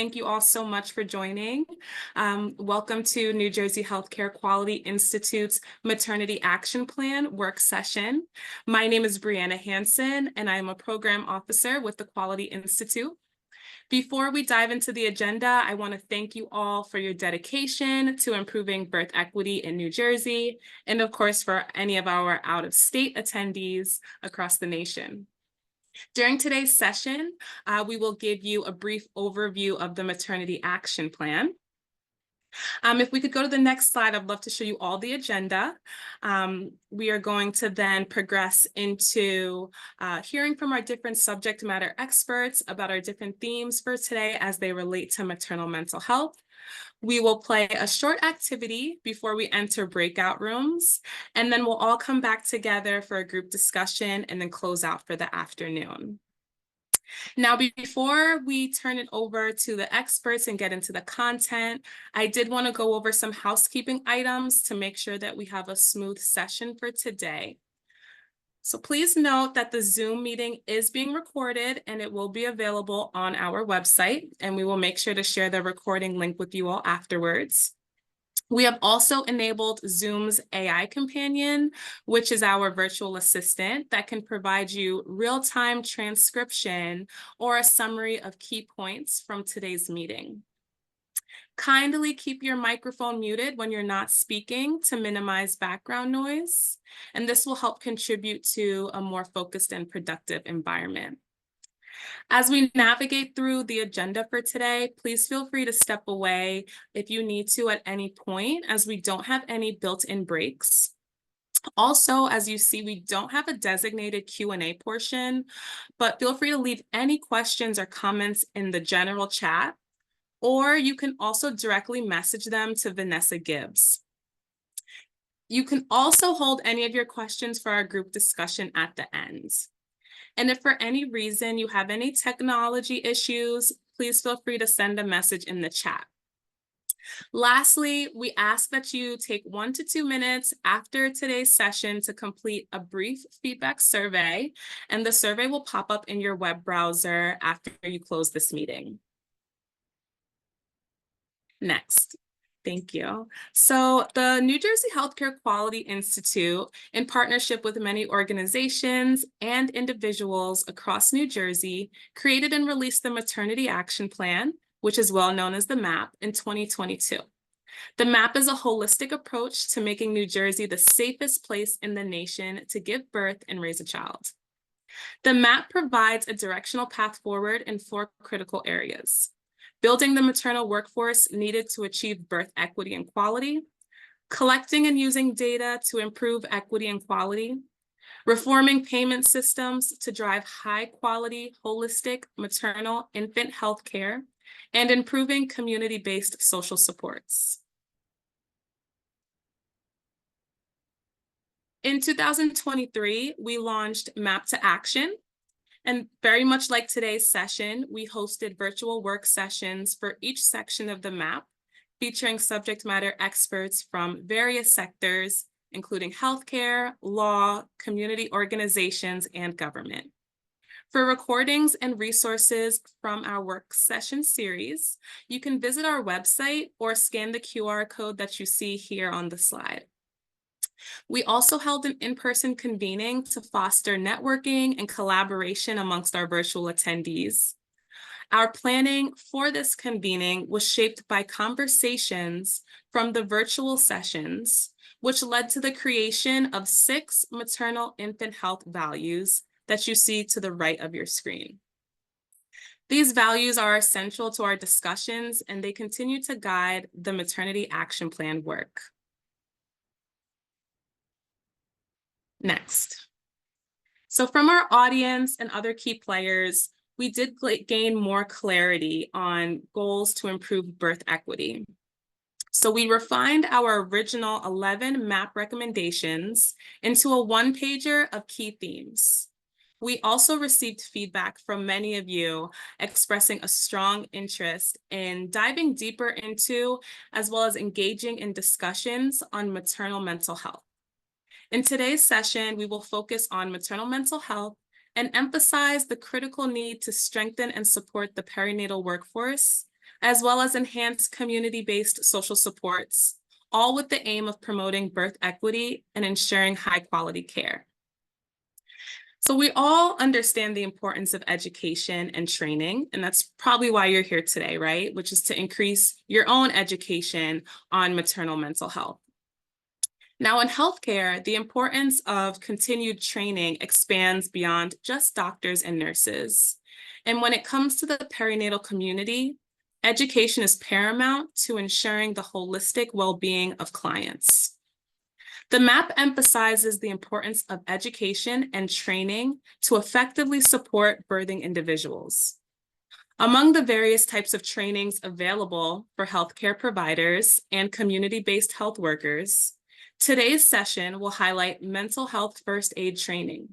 Thank you all so much for joining. Welcome to New Jersey Healthcare Quality Institute's Maternity Action Plan work session. My name is Brianna Hansen, and I am a program officer with the Quality Institute. Before we dive into the agenda, I want to thank you all for your dedication to improving birth equity in New Jersey, and of course, for any of our out-of-state attendees across the nation. During today's session, we will give you a brief overview of the Maternity Action Plan. If we could go to the next slide, I'd love to show you all the agenda. We are going to then progress into hearing from our different subject matter experts about our different themes for today as they relate to maternal mental health. We will play a short activity before we enter breakout rooms, and then we'll all come back together for a group discussion and then close out for the afternoon. Now, before we turn it over to the experts and get into the content, I did want to go over some housekeeping items to make sure that we have a smooth session for today. So please note that the Zoom meeting is being recorded and it will be available on our website, and we will make sure to share the recording link with you all afterwards. We have also enabled Zoom's AI companion, which is our virtual assistant that can provide you real-time transcription or a summary of key points from today's meeting. Kindly keep your microphone muted when you're not speaking to minimize background noise, and this will help contribute to a more focused and productive environment. As we navigate through the agenda for today, please feel free to step away if you need to at any point, as we don't have any built-in breaks. Also, as you see, we don't have a designated Q&A portion, but feel free to leave any questions or comments in the general chat, or you can also directly message them to Vanessa Gibbs. You can also hold any of your questions for our group discussion at the end. And if for any reason you have any technology issues, please feel free to send a message in the chat. Lastly, we ask that you take 1 to 2 minutes after today's session to complete a brief feedback survey, and the survey will pop up in your web browser after you close this meeting. Next. Thank you. So the New Jersey Healthcare Quality Institute, in partnership with many organizations and individuals across New Jersey, created and released the Maternity Action Plan, which is well known as the MAP, in 2022. The MAP is a holistic approach to making New Jersey the safest place in the nation to give birth and raise a child. The MAP provides a directional path forward in 4 critical areas: building the maternal workforce needed to achieve birth equity and quality, collecting and using data to improve equity and quality, reforming payment systems to drive high-quality, holistic maternal infant health care, and improving community-based social supports. In 2023, we launched MAP to Action. And very much like today's session, we hosted virtual work sessions for each section of the MAP, featuring subject matter experts from various sectors, including healthcare, law, community organizations, and government. For recordings and resources from our work session series, you can visit our website or scan the QR code that you see here on the slide. We also held an in-person convening to foster networking and collaboration amongst our virtual attendees. Our planning for this convening was shaped by conversations from the virtual sessions, which led to the creation of 6 maternal infant health values that you see to the right of your screen. These values are essential to our discussions, and they continue to guide the Maternity Action Plan work. Next. So from our audience and other key players, we did gain more clarity on goals to improve birth equity. So we refined our original 11 MAP recommendations into a one-pager of key themes. We also received feedback from many of you expressing a strong interest in diving deeper into, as well as engaging in discussions on maternal mental health. In today's session, we will focus on maternal mental health and emphasize the critical need to strengthen and support the perinatal workforce as well as enhanced community-based social supports, all with the aim of promoting birth equity and ensuring high-quality care. So we all understand the importance of education and training, and that's probably why you're here today, right? Which is to increase your own education on maternal mental health. Now in healthcare, the importance of continued training expands beyond just doctors and nurses. And when it comes to the perinatal community, education is paramount to ensuring the holistic well-being of clients. The map emphasizes the importance of education and training to effectively support birthing individuals. Among the various types of trainings available for healthcare providers and community-based health workers, today's session will highlight mental health first aid training.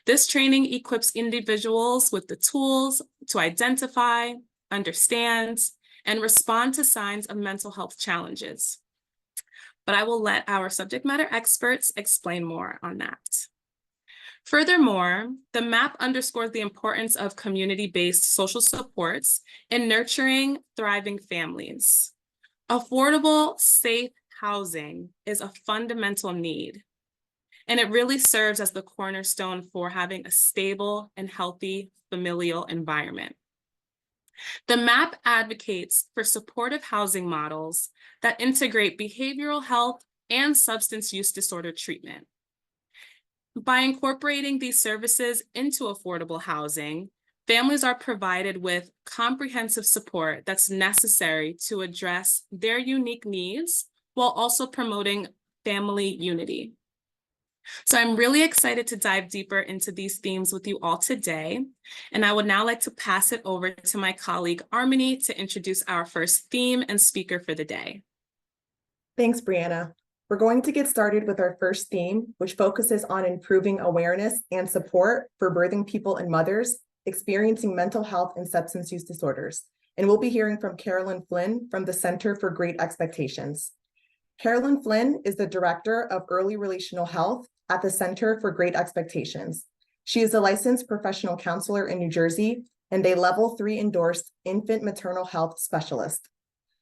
This training equips individuals with the tools to identify, understand, and respond to signs of mental health challenges. But I will let our subject matter experts explain more on that. Furthermore, the map underscores the importance of community-based social supports in nurturing thriving families. Affordable, safe housing is a fundamental need, and it really serves as the cornerstone for having a stable and healthy familial environment. The map advocates for supportive housing models that integrate behavioral health and substance use disorder treatment. By incorporating these services into affordable housing, families are provided with comprehensive support that's necessary to address their unique needs while also promoting family unity. So I'm really excited to dive deeper into these themes with you all today. And I would now like to pass it over to my colleague Armonie to introduce our first theme and speaker for the day. Thanks, Brianna. We're going to get started with our first theme, which focuses on improving awareness and support for birthing people and mothers experiencing mental health and substance use disorders. And we'll be hearing from Carolyn Flynn from the Center for Great Expectations. Carolyn Flynn is the Director of Early Relational Health at the Center for Great Expectations. She is a licensed professional counselor in New Jersey and a Level 3 endorsed infant maternal health specialist.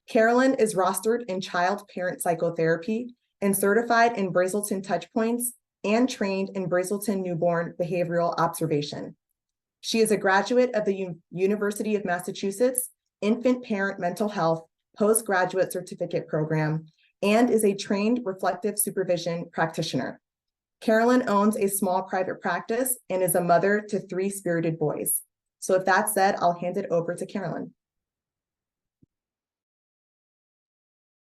Carolyn is rostered in child-parent psychotherapy and certified in Brazelton Touchpoints and trained in Brazelton Newborn Behavioral Observation. She is a graduate of the University of Massachusetts Infant Parent Mental Health Postgraduate Certificate Program and is a trained reflective supervision practitioner. Carolyn owns a small private practice and is a mother to 3 spirited boys. So with that said, I'll hand it over to Carolyn.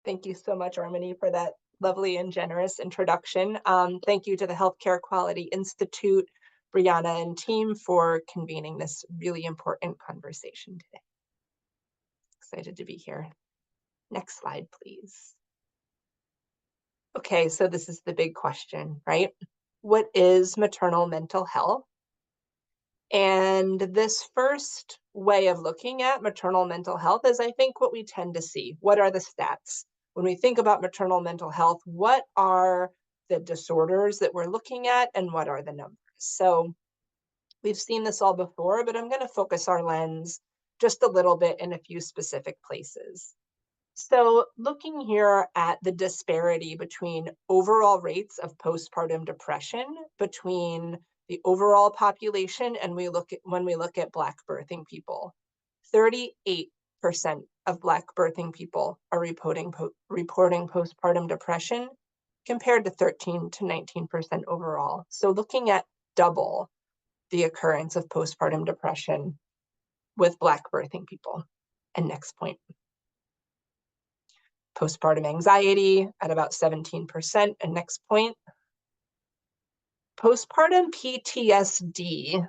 Thank you so much, Armonie, for that lovely and generous introduction. Thank you to the Healthcare Quality Institute, Brianna and team for convening this really important conversation today. Excited to be here. Next slide, please. Okay, so this is the big question, right? What is maternal mental health? And this first way of looking at maternal mental health is, I think, what we tend to see. What are the stats? When we think about maternal mental health, what are the disorders that we're looking at and what are the numbers? So we've seen this all before, but I'm going to focus our lens just a little bit in a few specific places. So looking here at the disparity between overall rates of postpartum depression between the overall population and when we look at Black birthing people, 38% of Black birthing people are reporting postpartum depression compared to 13 to 19% overall. So looking at double the occurrence of postpartum depression with Black birthing people. And next point. Postpartum anxiety at about 17%. And next point, postpartum PTSD.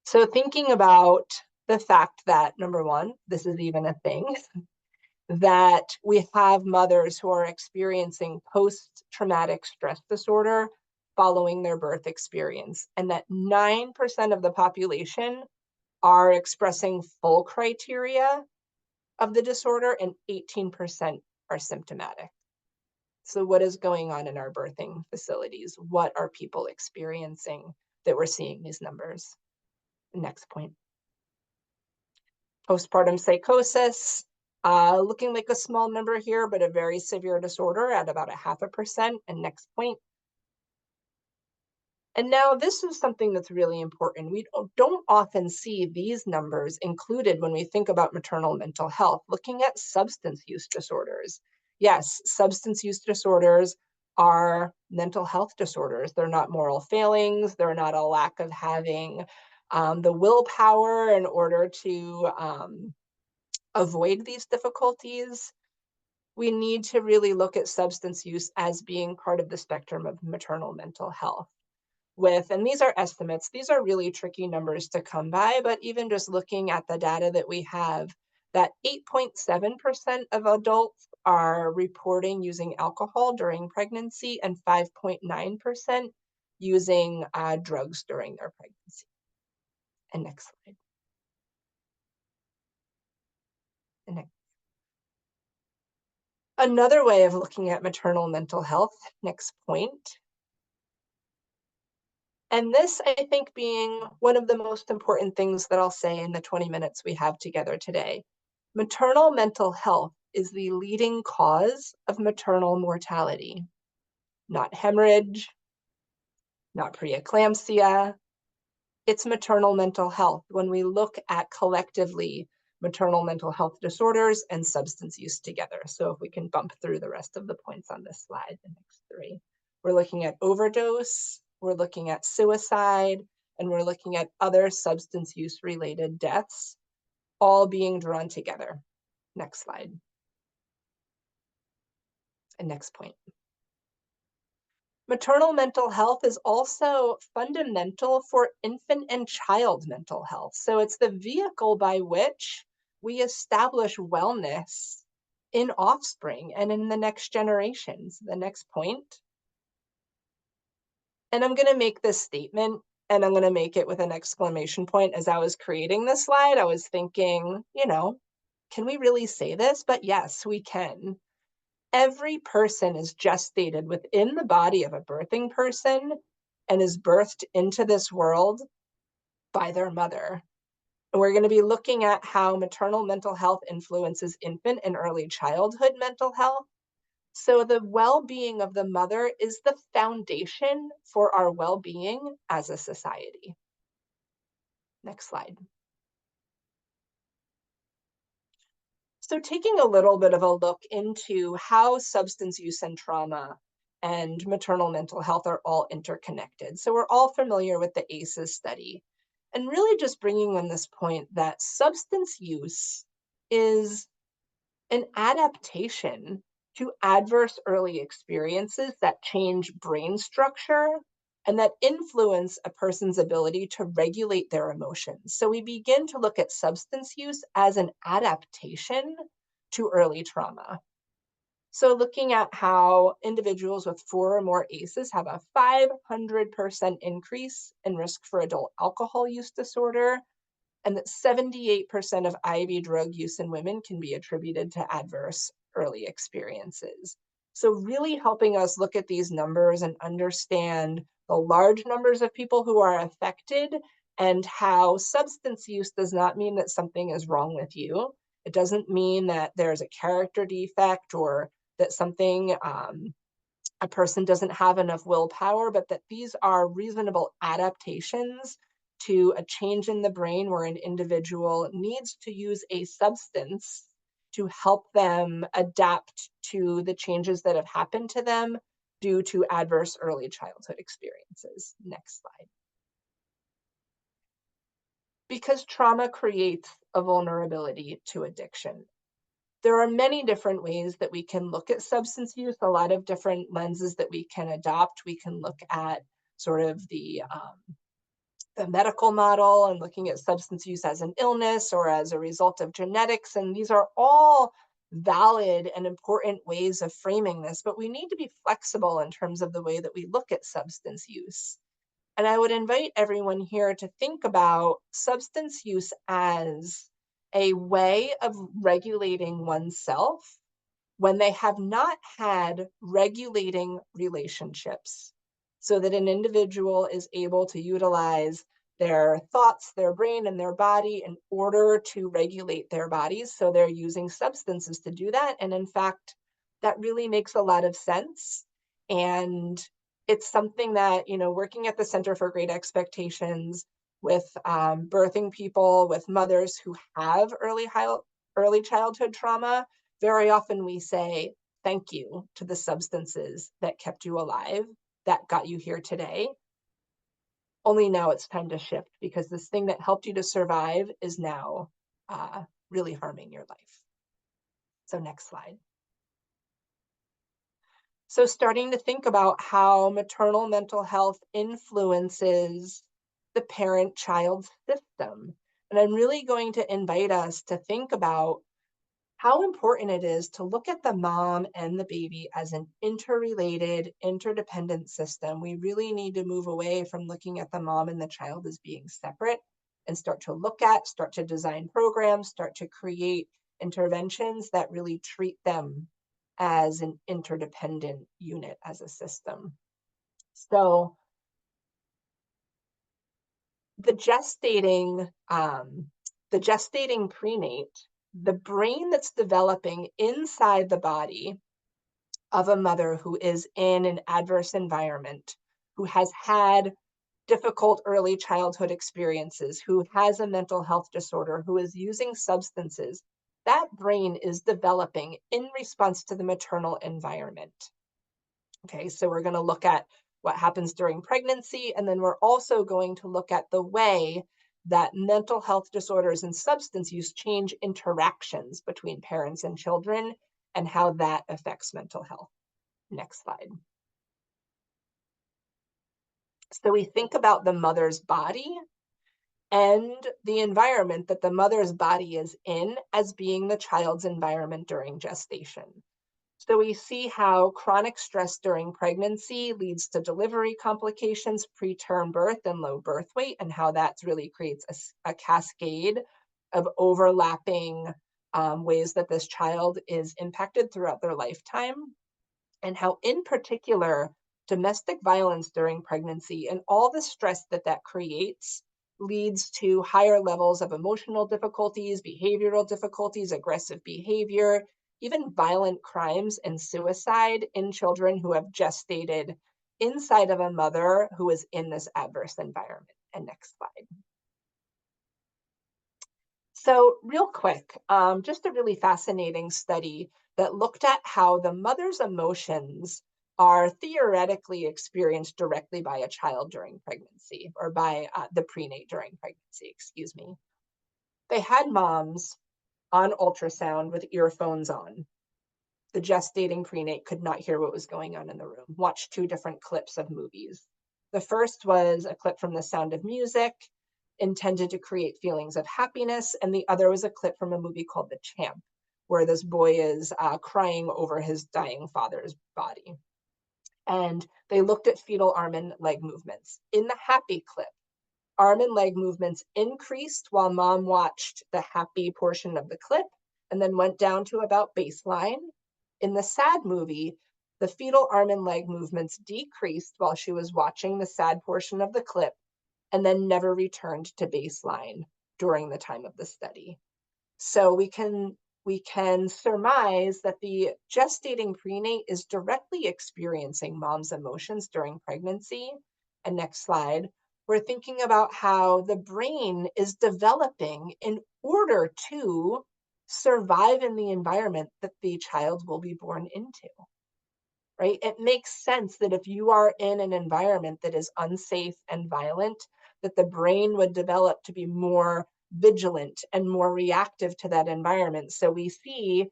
So thinking about the fact that, number one, this is even a thing, that we have mothers who are experiencing post-traumatic stress disorder following their birth experience, and that 9% of the population are expressing full criteria of the disorder and 18% are symptomatic. So what is going on in our birthing facilities? What are people experiencing that we're seeing these numbers? Next point. Postpartum psychosis. looking like a small number here, but a very severe disorder at about 0.5%. And next point. And now this is something that's really important. We don't often see these numbers included when we think about maternal mental health, looking at substance use disorders. Yes, substance use disorders are mental health disorders. They're not moral failings. They're not a lack of having the willpower in order to avoid these difficulties. We need to really look at substance use as being part of the spectrum of maternal mental health. And these are estimates, these are really tricky numbers to come by, but even just looking at the data that we have, that 8.7% of adults are reporting using alcohol during pregnancy and 5.9% using drugs during their pregnancy. And next slide. And next. Another way of looking at maternal mental health, next point. And this, I think, being one of the most important things that I'll say in the 20 minutes we have together today. Maternal mental health is the leading cause of maternal mortality. Not hemorrhage, not preeclampsia. It's maternal mental health when we look at collectively maternal mental health disorders and substance use together. So if we can bump through the rest of the points on this slide, the next three. We're looking at overdose, we're looking at suicide, and we're looking at other substance use related deaths, all being drawn together. Next slide. And next point. Maternal mental health is also fundamental for infant and child mental health. So it's the vehicle by which we establish wellness in offspring and in the next generations. The next point. And I'm going to make this statement, and I'm going to make it with an exclamation point. As I was creating this slide, I was thinking, can we really say this? But yes, we can. Every person is gestated within the body of a birthing person and is birthed into this world by their mother. And we're going to be looking at how maternal mental health influences infant and early childhood mental health. So the well-being of the mother is the foundation for our well-being as a society. Next slide. So taking a little bit of a look into how substance use and trauma and maternal mental health are all interconnected. So we're all familiar with the ACEs study, and really just bringing on this point that substance use is an adaptation to adverse early experiences that change brain structure and that influence a person's ability to regulate their emotions. So we begin to look at substance use as an adaptation to early trauma. So looking at how individuals with 4 or more ACEs have a 500% increase in risk for adult alcohol use disorder, and that 78% of IV drug use in women can be attributed to adverse early experiences. So really helping us look at these numbers and understand the large numbers of people who are affected and how substance use does not mean that something is wrong with you. It doesn't mean that there's a character defect or that something, a person doesn't have enough willpower, but that these are reasonable adaptations to a change in the brain where an individual needs to use a substance to help them adapt to the changes that have happened to them due to adverse early childhood experiences. Next slide. Because trauma creates a vulnerability to addiction. There are many different ways that we can look at substance use, a lot of different lenses that we can adopt. We can look at sort of the medical model and looking at substance use as an illness or as a result of genetics. And these are all valid and important ways of framing this, but we need to be flexible in terms of the way that we look at substance use. And I would invite everyone here to think about substance use as a way of regulating oneself when they have not had regulating relationships, so that an individual is able to utilize their thoughts, their brain, and their body in order to regulate their bodies. So they're using substances to do that. And in fact, that really makes a lot of sense. And it's something that, working at the Center for Great Expectations with birthing people, with mothers who have early childhood trauma, very often we say, thank you to the substances that kept you alive, that got you here today. Only now it's time to shift, because this thing that helped you to survive is now really harming your life. So next slide. So starting to think about how maternal mental health influences the parent-child system. And I'm really going to invite us to think about how important it is to look at the mom and the baby as an interrelated, interdependent system. We really need to move away from looking at the mom and the child as being separate and start to design programs, start to create interventions that really treat them as an interdependent unit, as a system. So the gestating prenate, the brain that's developing inside the body of a mother who is in an adverse environment, who has had difficult early childhood experiences, who has a mental health disorder, who is using substances, that brain is developing in response to the maternal environment. Okay, so we're going to look at what happens during pregnancy, and then we're also going to look at the way that mental health disorders and substance use change interactions between parents and children, and how that affects mental health. Next slide. So we think about the mother's body and the environment that the mother's body is in as being the child's environment during gestation. So we see how chronic stress during pregnancy leads to delivery complications, preterm birth, and low birth weight, and how that really creates a cascade of overlapping ways that this child is impacted throughout their lifetime, and how, in particular, domestic violence during pregnancy and all the stress that that creates leads to higher levels of emotional difficulties, behavioral difficulties, aggressive behavior, even violent crimes and suicide in children who have gestated inside of a mother who is in this adverse environment. And next slide. So real quick, just a really fascinating study that looked at how the mother's emotions are theoretically experienced directly by a child during pregnancy, or by the prenate during pregnancy, excuse me. They had moms on ultrasound with earphones on. The gestating prenate could not hear what was going on in the room. Watched 2 different clips of movies. The first was a clip from The Sound of Music, intended to create feelings of happiness, and the other was a clip from a movie called The Champ, where this boy is crying over his dying father's body. And they looked at fetal arm and leg movements. In the happy clip, arm and leg movements increased while mom watched the happy portion of the clip, and then went down to about baseline. In the sad movie, the fetal arm and leg movements decreased while she was watching the sad portion of the clip, and then never returned to baseline during the time of the study. So we can surmise that the gestating prenate is directly experiencing mom's emotions during pregnancy. And next slide, we're thinking about how the brain is developing in order to survive in the environment that the child will be born into, right? It makes sense that if you are in an environment that is unsafe and violent, that the brain would develop to be more vigilant and more reactive to that environment. So we see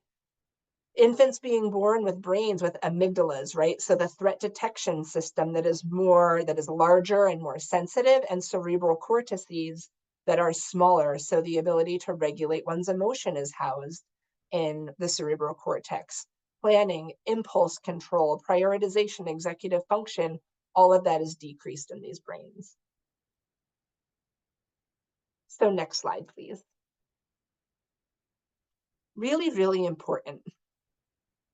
infants being born with brains with amygdalas, right? So the threat detection system that is larger and more sensitive, and cerebral cortices that are smaller. So the ability to regulate one's emotion is housed in the cerebral cortex. Planning, impulse control, prioritization, executive function, all of that is decreased in these brains. So next slide, please. Really, really important.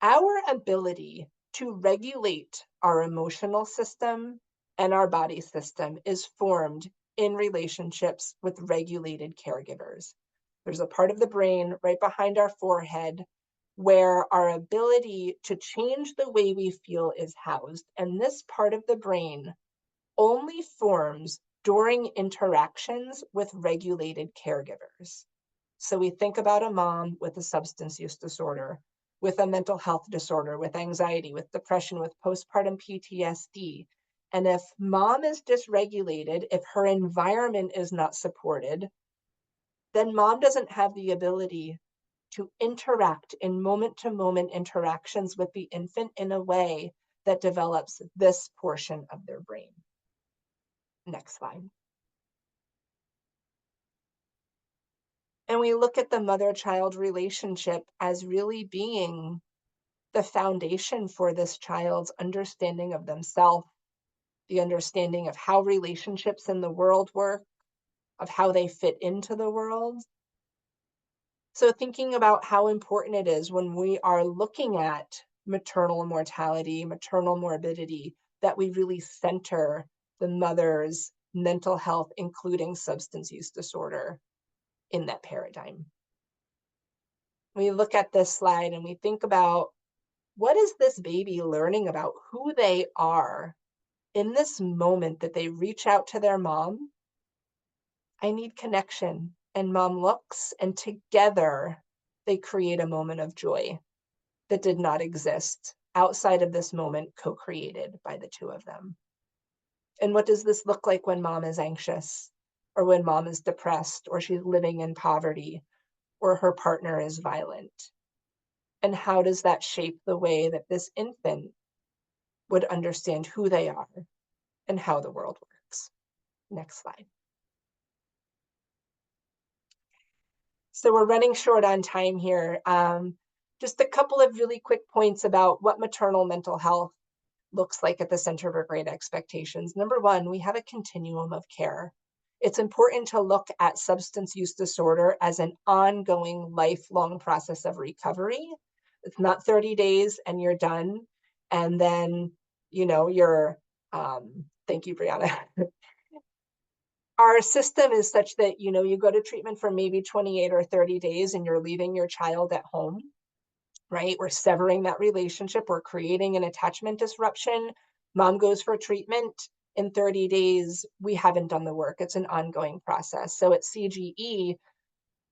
Our ability to regulate our emotional system and our body system is formed in relationships with regulated caregivers. There's a part of the brain right behind our forehead where our ability to change the way we feel is housed. And this part of the brain only forms during interactions with regulated caregivers. So we think about a mom with a substance use disorder, with a mental health disorder, with anxiety, with depression, with postpartum PTSD. And if mom is dysregulated, if her environment is not supported, then mom doesn't have the ability to interact in moment-to-moment interactions with the infant in a way that develops this portion of their brain. Next slide. And we look at the mother-child relationship as really being the foundation for this child's understanding of themselves, the understanding of how relationships in the world work, of how they fit into the world. So thinking about how important it is when we are looking at maternal mortality, maternal morbidity, that we really center the mother's mental health, including substance use disorder, in that paradigm. We look at this slide and we think about, what is this baby learning about who they are in this moment that they reach out to their mom? I need connection. And mom looks, and together they create a moment of joy that did not exist outside of this moment co-created by the two of them. And what does this look like when mom is anxious, or when mom is depressed, or she's living in poverty, or her partner is violent? And how does that shape the way that this infant would understand who they are and how the world works? Next slide. So we're running short on time here. Just a couple of really quick points about what maternal mental health looks like at the Center for Great Expectations. Number one, we have a continuum of care. It's important to look at substance use disorder as an ongoing, lifelong process of recovery. It's not 30 days and you're done. And then, you're, thank you, Brianna. Our system is such that, you go to treatment for maybe 28 or 30 days and you're leaving your child at home, right? We're severing that relationship. We're creating an attachment disruption. Mom goes for treatment. In 30 days, we haven't done the work. It's an ongoing process. So at CGE,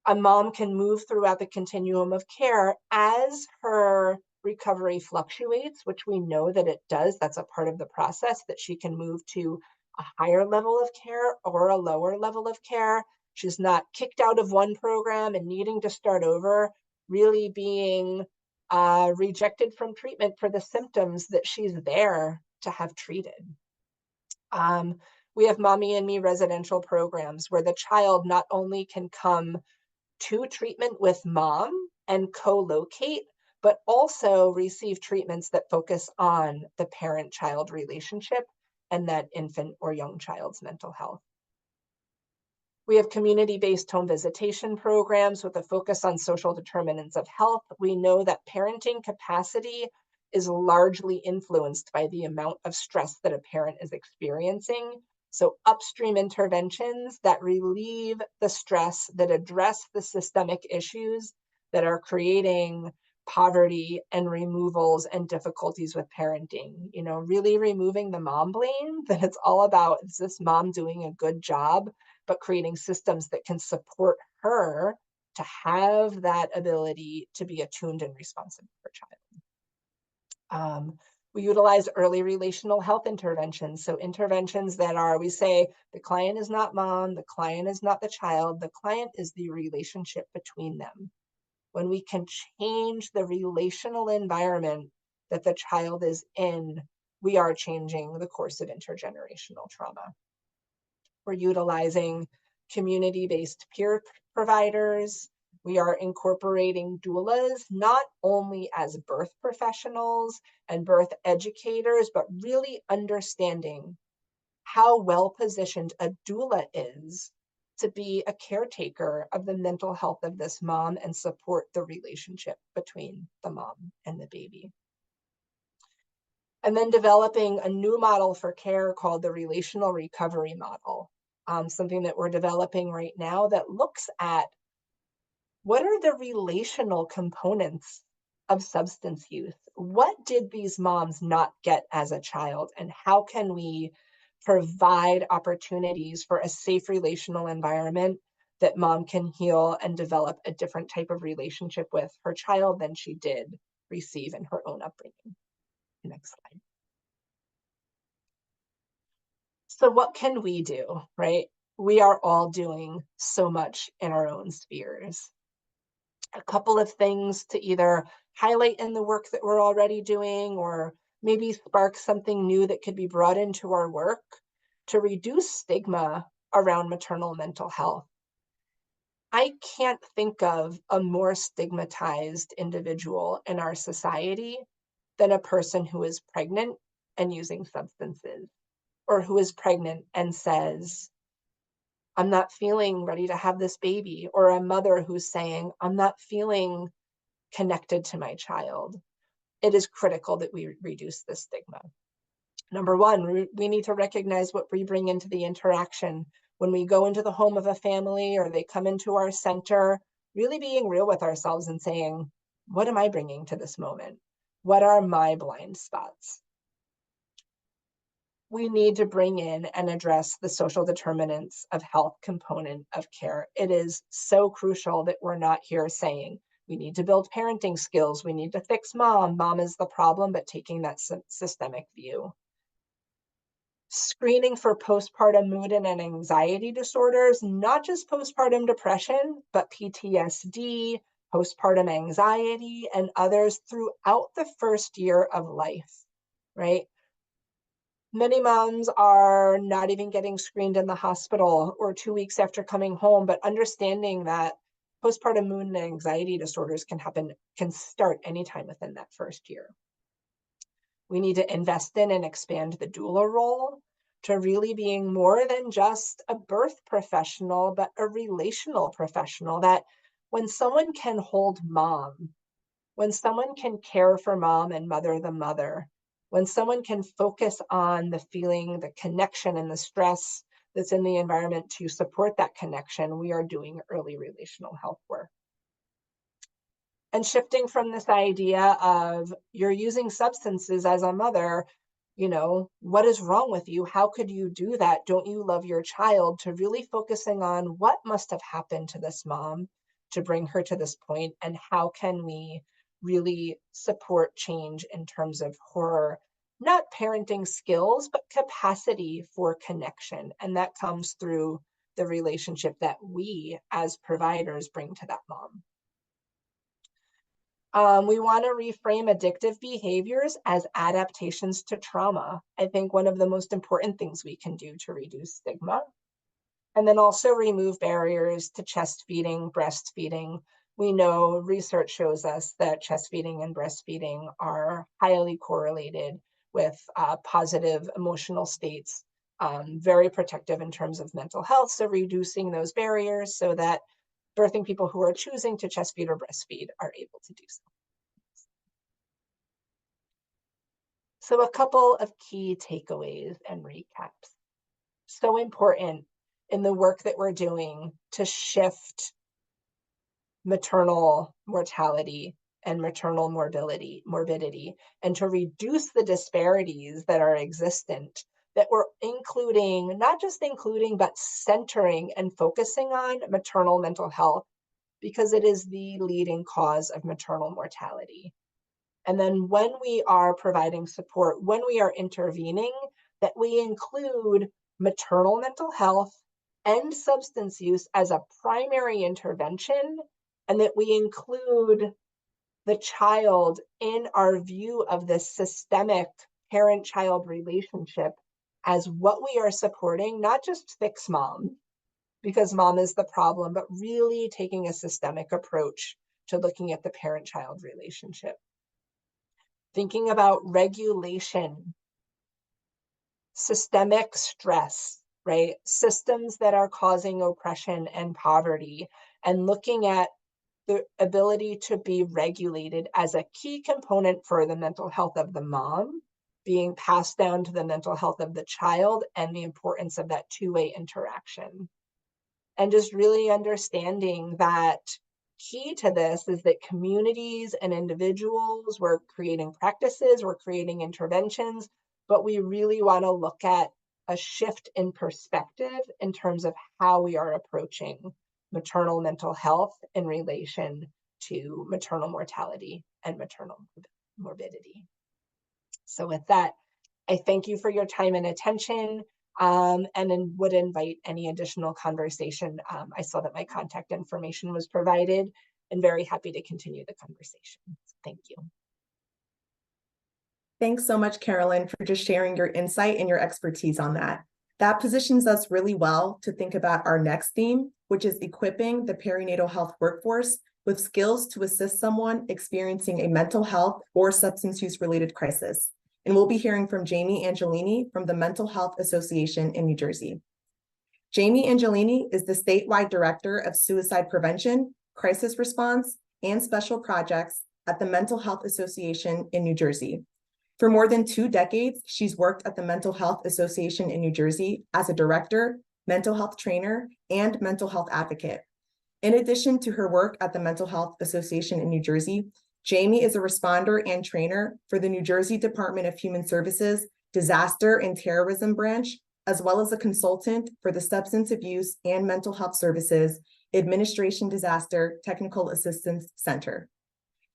a mom can move throughout the continuum of care as her recovery fluctuates, which we know that it does. That's a part of the process, that she can move to a higher level of care or a lower level of care. She's not kicked out of one program and needing to start over, really being rejected from treatment for the symptoms that she's there to have treated. We have Mommy and Me residential programs where the child not only can come to treatment with mom and co-locate, but also receive treatments that focus on the parent-child relationship and that infant or young child's mental health. We have community-based home visitation programs with a focus on social determinants of health. We know that parenting capacity is largely influenced by the amount of stress that a parent is experiencing. So upstream interventions that relieve the stress, that address the systemic issues that are creating poverty and removals and difficulties with parenting, really removing the mom blame, that it's all about, is this mom doing a good job, but creating systems that can support her to have that ability to be attuned and responsive to her child. We utilize early relational health interventions. So interventions that are, we say, the client is not mom, the client is not the child, the client is the relationship between them. When we can change the relational environment that the child is in, we are changing the course of intergenerational trauma. We're utilizing community-based peer providers. We are incorporating doulas, not only as birth professionals and birth educators, but really understanding how well-positioned a doula is to be a caretaker of the mental health of this mom and support the relationship between the mom and the baby. And then developing a new model for care called the relational recovery model. something that we're developing right now that looks at what are the relational components of substance use? What did these moms not get as a child? And how can we provide opportunities for a safe relational environment that mom can heal and develop a different type of relationship with her child than she did receive in her own upbringing? Next slide. So what can we do, right? We are all doing so much in our own spheres. A couple of things to either highlight in the work that we're already doing, or maybe spark something new that could be brought into our work to reduce stigma around maternal mental health. I can't think of a more stigmatized individual in our society than a person who is pregnant and using substances, or who is pregnant and says, I'm not feeling ready to have this baby, or a mother who's saying, I'm not feeling connected to my child. It is critical that we reduce this stigma. Number one, we need to recognize what we bring into the interaction. When we go into the home of a family or they come into our center, really being real with ourselves and saying, what am I bringing to this moment? What are my blind spots? We need to bring in and address the social determinants of health component of care. It is so crucial that we're not here saying, we need to build parenting skills, we need to fix mom, mom is the problem, but taking that systemic view. Screening for postpartum mood and anxiety disorders, not just postpartum depression, but PTSD, postpartum anxiety, and others throughout the first year of life, right? Many moms are not even getting screened in the hospital or 2 weeks after coming home, but understanding that postpartum mood and anxiety disorders can start anytime within that first year. We need to invest in and expand the doula role to really being more than just a birth professional, but a relational professional, that when someone can hold mom, when someone can care for mom and mother the mother, when someone can focus on the feeling, the connection, and the stress that's in the environment to support that connection, we are doing early relational health work. And shifting from this idea of you're using substances as a mother, you know, what is wrong with you? How could you do that? Don't you love your child? To really focusing on what must have happened to this mom to bring her to this point, and how can we really support change in terms of her, not parenting skills, but capacity for connection. And that comes through the relationship that we as providers bring to that mom. We want to reframe addictive behaviors as adaptations to trauma. I think one of the most important things we can do to reduce stigma. And then also remove barriers to chest feeding, breastfeeding. We know research shows us that chest feeding and breastfeeding are highly correlated with positive emotional states, very protective in terms of mental health. So reducing those barriers so that birthing people who are choosing to chest feed or breastfeed are able to do so. So a couple of key takeaways and recaps. So important in the work that we're doing to shift maternal mortality and maternal morbidity, and to reduce the disparities that are existent, that we're including, not just including, but centering and focusing on maternal mental health, because it is the leading cause of maternal mortality. And then when we are providing support, when we are intervening, that we include maternal mental health and substance use as a primary intervention, and that we include the child in our view of this systemic parent-child relationship as what we are supporting, not just fix mom, because mom is the problem, but really taking a systemic approach to looking at the parent-child relationship. Thinking about regulation, systemic stress, right? Systems that are causing oppression and poverty, and looking at the ability to be regulated as a key component for the mental health of the mom, being passed down to the mental health of the child and the importance of that two-way interaction. And just really understanding that key to this is that communities and individuals, we're creating practices, we're creating interventions, but we really want to look at a shift in perspective in terms of how we are approaching maternal mental health in relation to maternal mortality and maternal morbidity. So with that, I thank you for your time and attention, and then would invite any additional conversation. I saw that my contact information was provided, and very happy to continue the conversation. Thank you. Thanks so much, Carolyn, for just sharing your insight and your expertise on that. That positions us really well to think about our next theme, which is equipping the perinatal health workforce with skills to assist someone experiencing a mental health or substance use related crisis. And we'll be hearing from Jaime Angelini from the Mental Health Association in New Jersey. Jaime Angelini is the statewide director of suicide prevention, crisis response, and special projects at the Mental Health Association in New Jersey. For more than 2 decades, she's worked at the Mental Health Association in New Jersey as a director, mental health trainer, and mental health advocate. In addition to her work at the Mental Health Association in New Jersey, Jaime is a responder and trainer for the New Jersey Department of Human Services Disaster and Terrorism Branch, as well as a consultant for the Substance Abuse and Mental Health Services Administration Disaster Technical Assistance Center.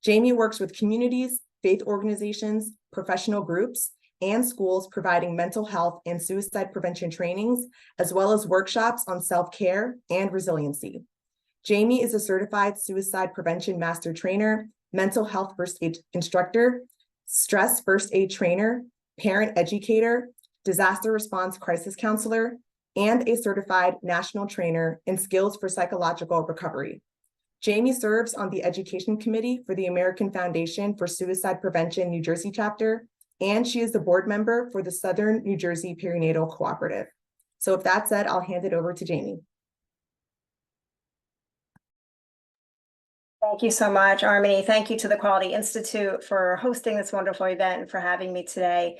Jaime works with communities, faith organizations, professional groups, and schools providing mental health and suicide prevention trainings, as well as workshops on self-care and resiliency. Jaime is a certified suicide prevention master trainer, mental health first aid instructor, stress first aid trainer, parent educator, disaster response crisis counselor, and a certified national trainer in skills for psychological recovery. Jaime serves on the education committee for the American Foundation for Suicide Prevention New Jersey chapter, and she is the board member for the Southern New Jersey Perinatal Cooperative. So with that said, I'll hand it over to Jaime. Thank you so much, Armonie. Thank you to the Quality Institute for hosting this wonderful event and for having me today.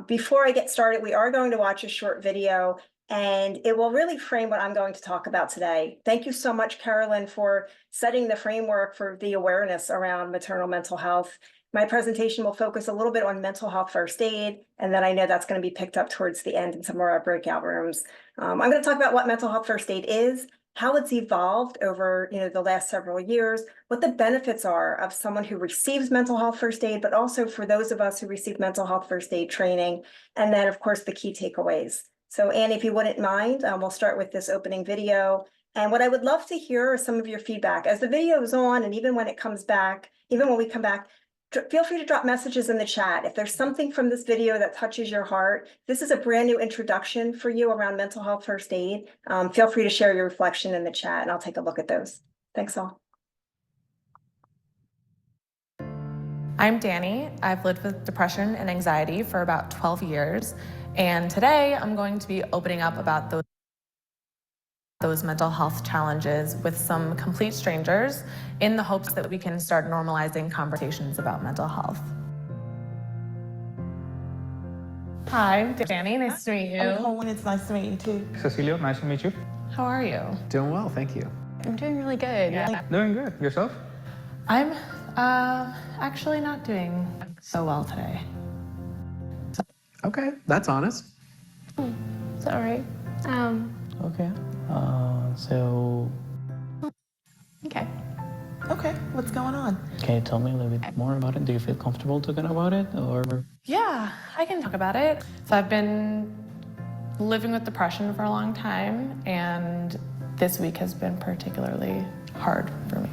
Before I get started, we are going to watch a short video, and it will really frame what I'm going to talk about today. Thank you so much, Carolyn, for setting the framework for the awareness around maternal mental health. My presentation will focus a little bit on mental health first aid, and then I know that's going to be picked up towards the end in some of our breakout rooms. I'm going to talk about what mental health first aid is, how it's evolved over the last several years, what the benefits are of someone who receives mental health first aid, but also for those of us who receive mental health first aid training, and then of course the key takeaways. So Annie, if you wouldn't mind, we'll start with this opening video. And what I would love to hear is some of your feedback as the video is on, and even when it comes back, even when we come back, feel free to drop messages in the chat. If there's something from this video that touches your heart, this is a brand new introduction for you around mental health first aid. Feel free to share your reflection in the chat and I'll take a look at those. Thanks all. I'm Danny. I've lived with depression and anxiety for about 12 years. And today I'm going to be opening up about those mental health challenges with some complete strangers in the hopes that we can start normalizing conversations about mental health. Hi, I'm Danny. Nice to meet you. I'm Colin. It's nice to meet you too. Cecilio, nice to meet you. How are you? Doing well, thank you. I'm doing really good. Yeah. Doing good. Yourself? I'm actually not doing so well today. Okay, that's honest. It's all right. Okay. Okay. Okay. What's going on? Can you tell me a little bit more about it? Do you feel comfortable talking about it, or? Yeah, I can talk about it. So I've been living with depression for a long time, and this week has been particularly hard for me.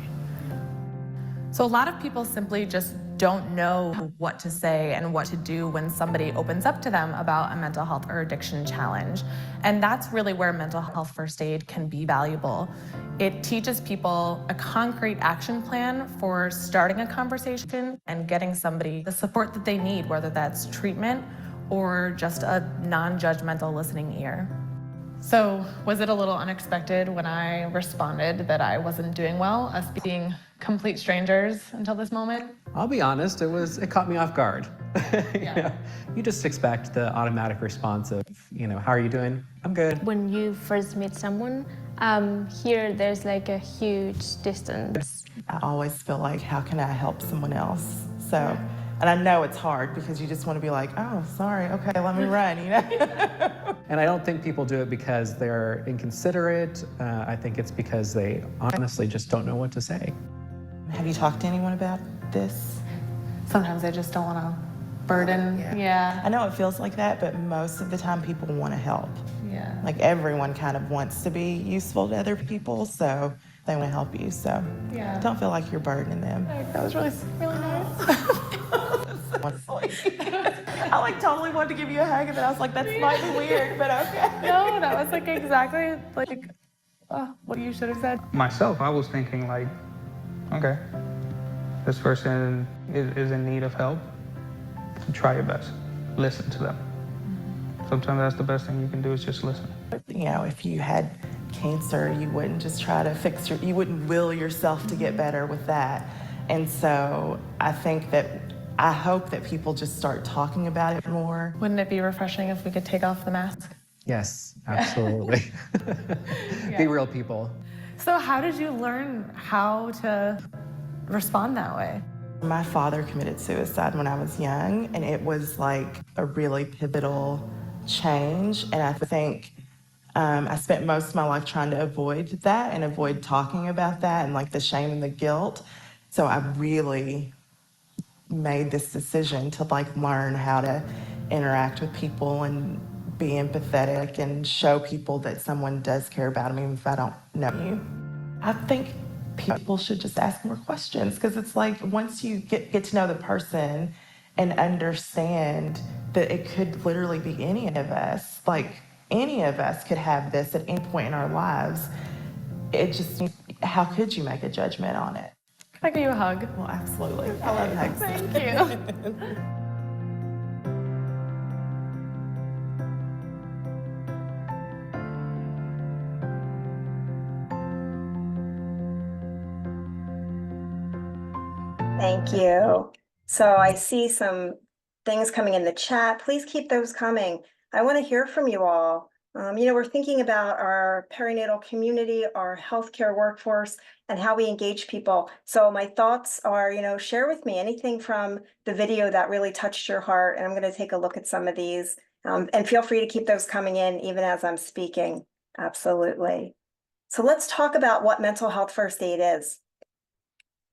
So a lot of people simply just don't know what to say and what to do when somebody opens up to them about a mental health or addiction challenge. And that's really where mental health first aid can be valuable. It teaches people a concrete action plan for starting a conversation and getting somebody the support that they need, whether that's treatment or just a non-judgmental listening ear. So was it a little unexpected when I responded that I wasn't doing well, us being complete strangers until this moment? I'll be honest, it caught me off guard. Yeah. You just expect the automatic response of, how are you doing? I'm good. When you first meet someone, here there's like a huge distance. I always feel like, how can I help someone else? So, and I know it's hard because you just want to be like, oh, sorry, okay, let me run, And I don't think people do it because they're inconsiderate. I think it's because they honestly just don't know what to say. Have you talked to anyone about this? Sometimes I just don't want to burden. Yeah. I know it feels like that, but most of the time people want to help. Yeah. Like everyone kind of wants to be useful to other people, so they want to help you. So Yeah. don't feel like you're burdening them. That was really nice. I totally wanted to give you a hug, and then I was like, that might be weird, but okay. No, that was exactly what you should have said. Myself, I was thinking okay, this person is in need of help. Try your best. Listen to them. Sometimes that's the best thing you can do is just listen. If you had cancer, you wouldn't just try to you wouldn't will yourself to get better with that. And so I hope that people just start talking about it more. Wouldn't it be refreshing if we could take off the mask? Yes, absolutely. Be real people. So how did you learn how to respond that way? My father committed suicide when I was young, and it was like a really pivotal change. And I think I spent most of my life trying to avoid that and avoid talking about that and the shame and the guilt. So I really made this decision to learn how to interact with people and be empathetic and show people that someone does care about me even if I don't know you. I think people should just ask more questions because it's once you get to know the person and understand that it could literally be any of us, any of us could have this at any point in our lives. How could you make a judgment on it? Can I give you a hug? Well, absolutely. I love hugs. Thank you. Thank you. So I see some things coming in the chat. Please keep those coming. I want to hear from you all. We're thinking about our perinatal community, our healthcare workforce, and how we engage people. So my thoughts are, share with me anything from the video that really touched your heart. And I'm going to take a look at some of these. And feel free to keep those coming in even as I'm speaking. Absolutely. So let's talk about what mental health first aid is.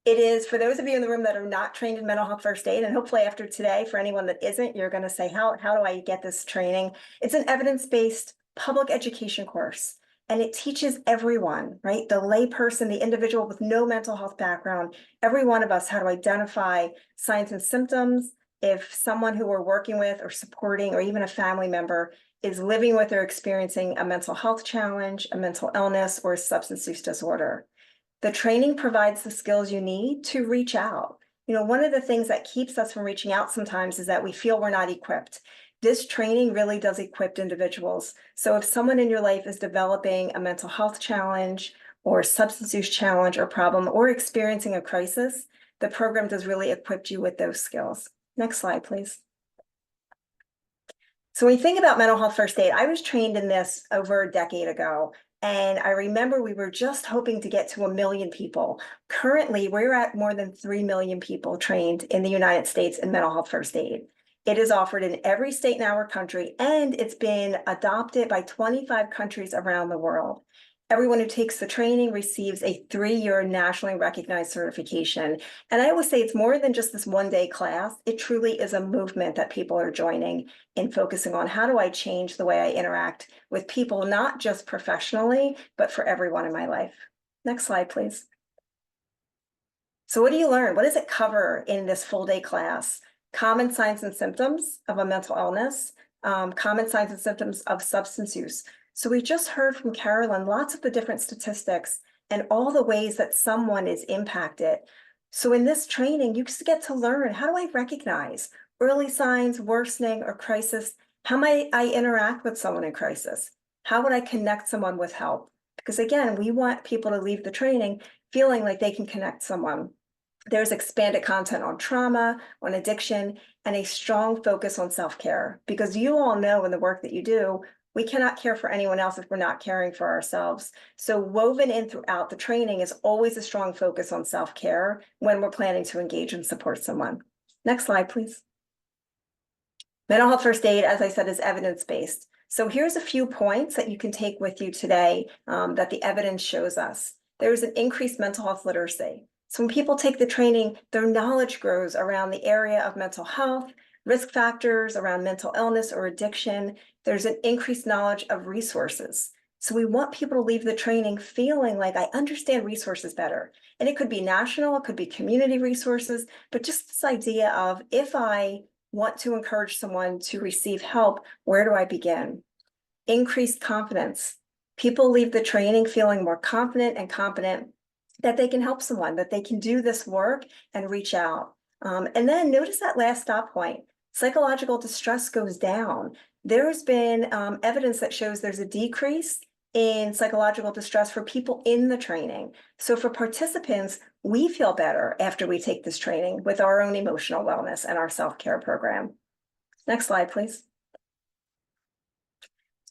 It is, for those of you in the room that are not trained in mental health first aid, and hopefully after today, for anyone that isn't, you're going to say, how do I get this training? It's an evidence-based public education course, and it teaches everyone, right? The lay person, the individual with no mental health background, every one of us, how to identify signs and symptoms. If someone who we're working with or supporting, or even a family member is living with or experiencing a mental health challenge, a mental illness, or a substance use disorder. The training provides the skills you need to reach out. One of the things that keeps us from reaching out sometimes is that we feel we're not equipped. This training really does equip individuals. So if someone in your life is developing a mental health challenge or substance use challenge or problem or experiencing a crisis, the program does really equip you with those skills. Next slide, please. So when you think about mental health first aid, I was trained in this over a decade ago. And I remember we were just hoping to get to 1 million people. Currently, we're at more than 3 million people trained in the United States in mental health first aid. It is offered in every state in our country, and it's been adopted by 25 countries around the world. Everyone who takes the training receives a 3-year nationally recognized certification. And I always say it's more than just this one-day class. It truly is a movement that people are joining in focusing on how do I change the way I interact with people, not just professionally, but for everyone in my life. Next slide, please. So what do you learn? What does it cover in this full-day class? Common signs and symptoms of a mental illness, common signs and symptoms of substance use. So we just heard from Carolyn lots of the different statistics and all the ways that someone is impacted. So in this training, you just get to learn, how do I recognize early signs, worsening, or crisis? How might I interact with someone in crisis? How would I connect someone with help? Because again, we want people to leave the training feeling like they can connect someone. There's expanded content on trauma, on addiction, and a strong focus on self-care. Because you all know in the work that you do, we cannot care for anyone else if we're not caring for ourselves. So woven in throughout the training is always a strong focus on self-care when we're planning to engage and support someone. Next slide, please. Mental health first aid, as I said, is evidence-based. So here's a few points that you can take with you today that the evidence shows us. There's an increased mental health literacy. So when people take the training, their knowledge grows around the area of mental health, risk factors around mental illness or addiction. There's an increased knowledge of resources. So we want people to leave the training feeling like I understand resources better. And it could be national, it could be community resources, but just this idea of if I want to encourage someone to receive help, where do I begin? Increased confidence. People leave the training feeling more confident and competent that they can help someone, that they can do this work and reach out. And then notice that last stop point, psychological distress goes down. There's been evidence that shows there's a decrease in psychological distress for people in the training. So for participants, we feel better after we take this training with our own emotional wellness and our self-care program. Next slide, please.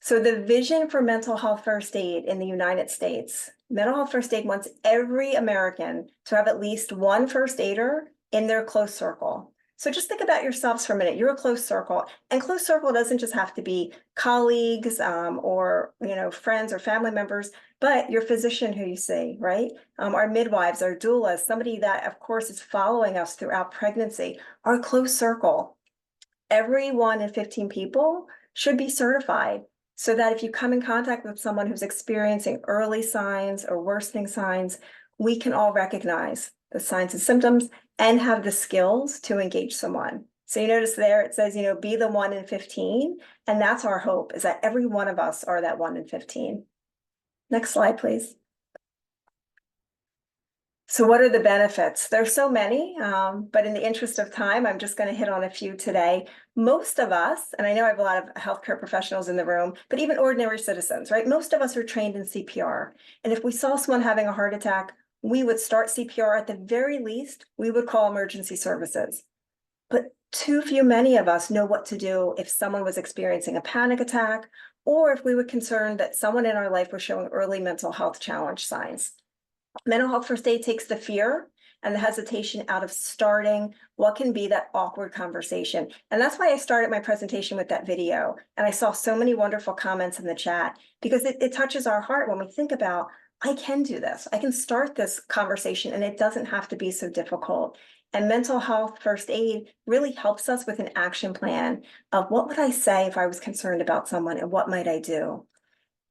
So the vision for mental health first aid in the United States, mental health first aid wants every American to have at least one first aider in their close circle. So just think about yourselves for a minute. You're a close circle, and close circle doesn't just have to be colleagues or friends or family members, but your physician who you see, right? Our midwives, our doulas, somebody that of course is following us throughout pregnancy, our close circle. Every 1 in 15 people should be certified so that if you come in contact with someone who's experiencing early signs or worsening signs, we can all recognize the signs and symptoms and have the skills to engage someone. So you notice there it says, be the 1 in 15. And that's our hope, is that every one of us are that 1 in 15. Next slide, please. So what are the benefits? There's so many, but in the interest of time, I'm just going to hit on a few today. Most of us, and I know I have a lot of healthcare professionals in the room, but even ordinary citizens, right? Most of us are trained in CPR. And if we saw someone having a heart attack, we would start CPR. At the very least, we would call emergency services. But too many of us know what to do if someone was experiencing a panic attack, or if we were concerned that someone in our life was showing early mental health challenge signs. Mental health first aid takes the fear and the hesitation out of starting what can be that awkward conversation. And that's why I started my presentation with that video. And I saw so many wonderful comments in the chat, because it touches our heart when we think about, I can do this. I can start this conversation and it doesn't have to be so difficult. And mental health first aid really helps us with an action plan of what would I say if I was concerned about someone and what might I do?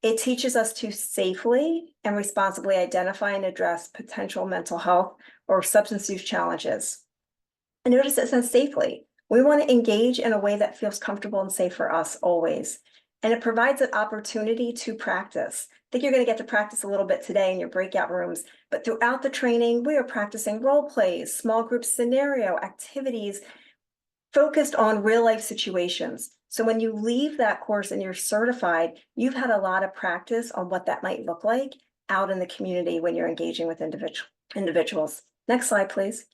It teaches us to safely and responsibly identify and address potential mental health or substance use challenges. And notice it says safely. We want to engage in a way that feels comfortable and safe for us always. And it provides an opportunity to practice. I think you're going to get to practice a little bit today in your breakout rooms, but throughout the training, we are practicing role plays, small group scenario activities focused on real life situations. So when you leave that course and you're certified, you've had a lot of practice on what that might look like out in the community when you're engaging with individuals. Next slide, please.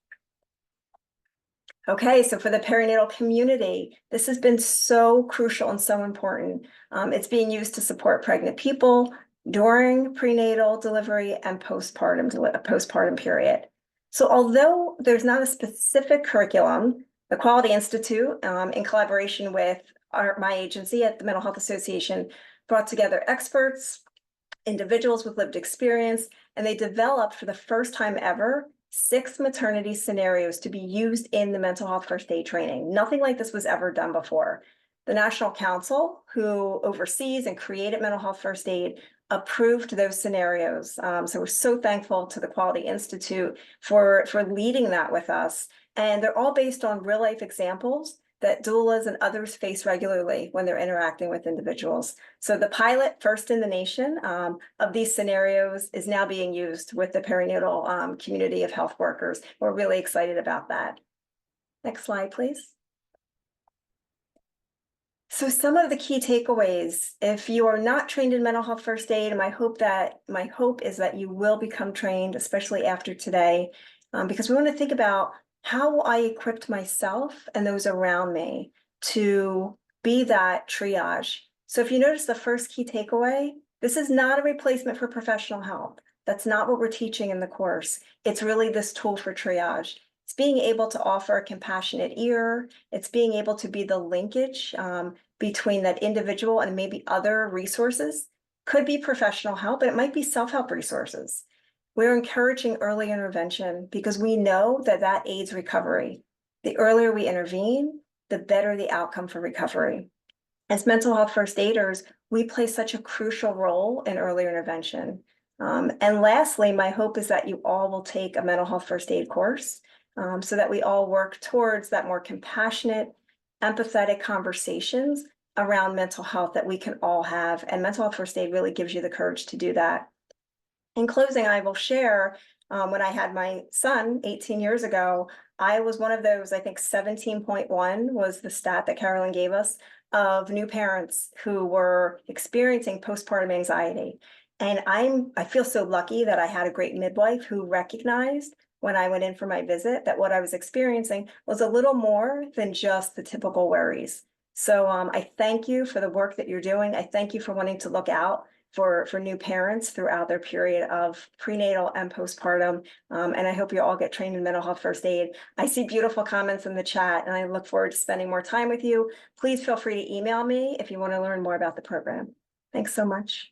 Okay, so for the perinatal community, this has been so crucial and so important. It's being used to support pregnant people during prenatal delivery and postpartum period. So although there's not a specific curriculum, the Quality Institute, in collaboration with my agency at the Mental Health Association, brought together experts, individuals with lived experience, and they developed for the first time ever 6 maternity scenarios to be used in the mental health first aid training. Nothing like this was ever done before. The National Council, who oversees and created mental health first aid, approved those scenarios. So we're so thankful to the Quality Institute for leading that with us. And they're all based on real life examples that doulas and others face regularly when they're interacting with individuals. So the pilot, first in the nation, of these scenarios is now being used with the perinatal community of health workers. We're really excited about that. Next slide, please. So some of the key takeaways, if you are not trained in mental health first aid, and my hope is that you will become trained, especially after today, because we want to think about how I equipped myself and those around me to be that triage. So if you notice the first key takeaway, this is not a replacement for professional help. That's not what we're teaching in the course. It's really this tool for triage. It's being able to offer a compassionate ear. It's being able to be the linkage between that individual and maybe other resources. Could be professional help, but it might be self-help resources. We're encouraging early intervention because we know that that aids recovery. The earlier we intervene, the better the outcome for recovery. As mental health first aiders, we play such a crucial role in early intervention. And lastly, my hope is that you all will take a mental health first aid course so that we all work towards that more compassionate, empathetic conversations around mental health that we can all have. And mental health first aid really gives you the courage to do that. In closing, I will share when I had my son 18 years ago, I was one of those, I think 17.1 was the stat that Carolyn gave us, of new parents who were experiencing postpartum anxiety. And I feel so lucky that I had a great midwife who recognized when I went in for my visit that what I was experiencing was a little more than just the typical worries. So I thank you for the work that you're doing. I thank you for wanting to look out for new parents throughout their period of prenatal and postpartum. And I hope you all get trained in mental health first aid. I see beautiful comments in the chat and I look forward to spending more time with you. Please feel free to email me if you want to learn more about the program. Thanks so much.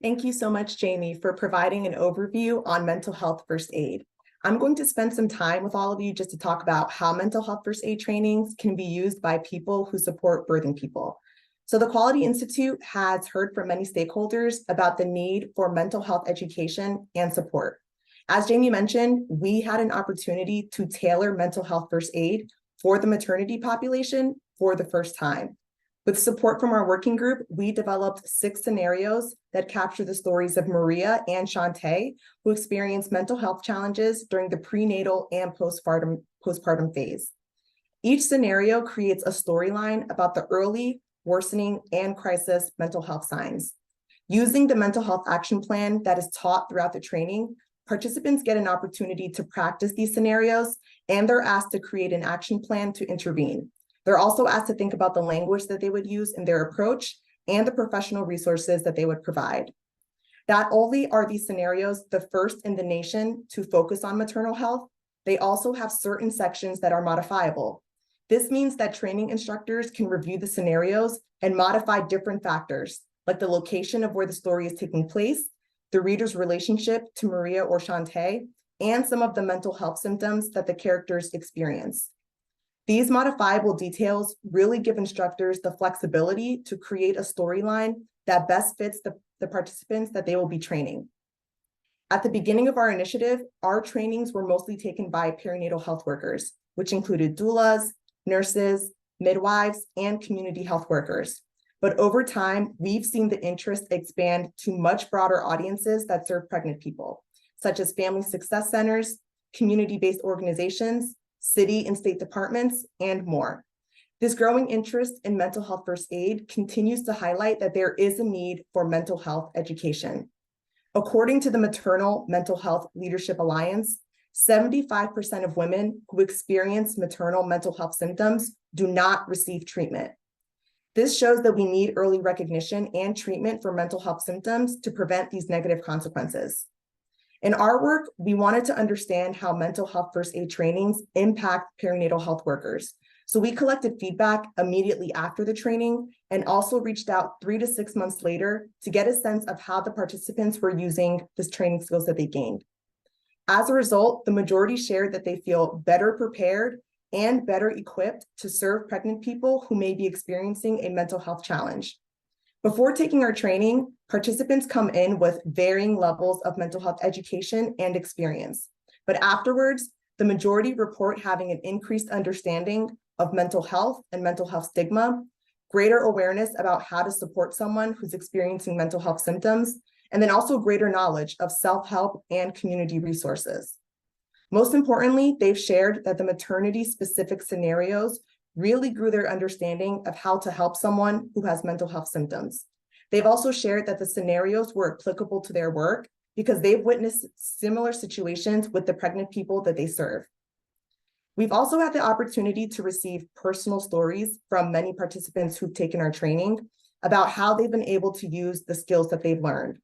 Thank you so much, Jaime, for providing an overview on mental health first aid. I'm going to spend some time with all of you just to talk about how mental health first aid trainings can be used by people who support birthing people. So the Quality Institute has heard from many stakeholders about the need for mental health education and support. As Jaime mentioned, we had an opportunity to tailor mental health first aid for the maternity population for the first time. With support from our working group, we developed 6 scenarios that capture the stories of Maria and Shantae, who experienced mental health challenges during the prenatal and postpartum phase. Each scenario creates a storyline about the early, worsening, and crisis mental health signs. Using the mental health action plan that is taught throughout the training, participants get an opportunity to practice these scenarios, and they're asked to create an action plan to intervene. They're also asked to think about the language that they would use in their approach and the professional resources that they would provide. Not only are these scenarios the first in the nation to focus on maternal health, they also have certain sections that are modifiable. This means that training instructors can review the scenarios and modify different factors, like the location of where the story is taking place, the reader's relationship to Maria or Shantae, and some of the mental health symptoms that the characters experience. These modifiable details really give instructors the flexibility to create a storyline that best fits the participants that they will be training. At the beginning of our initiative, our trainings were mostly taken by perinatal health workers, which included doulas, nurses, midwives, and community health workers. But over time, we've seen the interest expand to much broader audiences that serve pregnant people, such as family success centers, community-based organizations, city and state departments, and more. This growing interest in mental health first aid continues to highlight that there is a need for mental health education. According to the Maternal Mental Health Leadership Alliance, 75% of women who experience maternal mental health symptoms do not receive treatment. This shows that we need early recognition and treatment for mental health symptoms to prevent these negative consequences. In our work, we wanted to understand how mental health first aid trainings impact perinatal health workers. So we collected feedback immediately after the training and also reached out 3 to 6 months later to get a sense of how the participants were using this training skills that they gained. As a result, the majority shared that they feel better prepared and better equipped to serve pregnant people who may be experiencing a mental health challenge. Before taking our training, participants come in with varying levels of mental health education and experience. But afterwards, the majority report having an increased understanding of mental health and mental health stigma, greater awareness about how to support someone who's experiencing mental health symptoms, and then also greater knowledge of self-help and community resources. Most importantly, they've shared that the maternity-specific scenarios really grew their understanding of how to help someone who has mental health symptoms. They've also shared that the scenarios were applicable to their work because they've witnessed similar situations with the pregnant people that they serve. We've also had the opportunity to receive personal stories from many participants who've taken our training about how they've been able to use the skills that they've learned.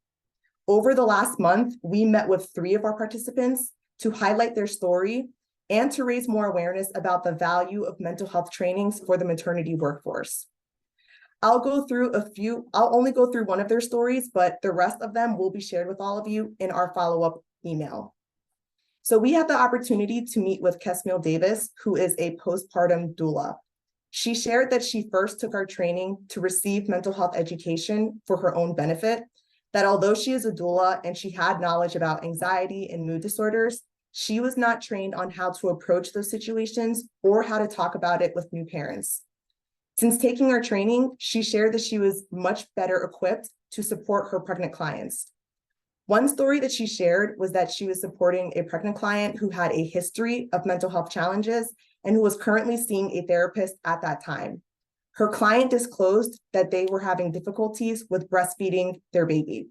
Over the last month, we met with 3 of our participants to highlight their story and to raise more awareness about the value of mental health trainings for the maternity workforce. I'll only go through one of their stories, but the rest of them will be shared with all of you in our follow-up email. So we had the opportunity to meet with Kesmil Davis, who is a postpartum doula. She shared that she first took our training to receive mental health education for her own benefit, that although she is a doula and she had knowledge about anxiety and mood disorders, she was not trained on how to approach those situations or how to talk about it with new parents. Since taking our training, she shared that she was much better equipped to support her pregnant clients. One story that she shared was that she was supporting a pregnant client who had a history of mental health challenges and who was currently seeing a therapist at that time. Her client disclosed that they were having difficulties with breastfeeding their baby.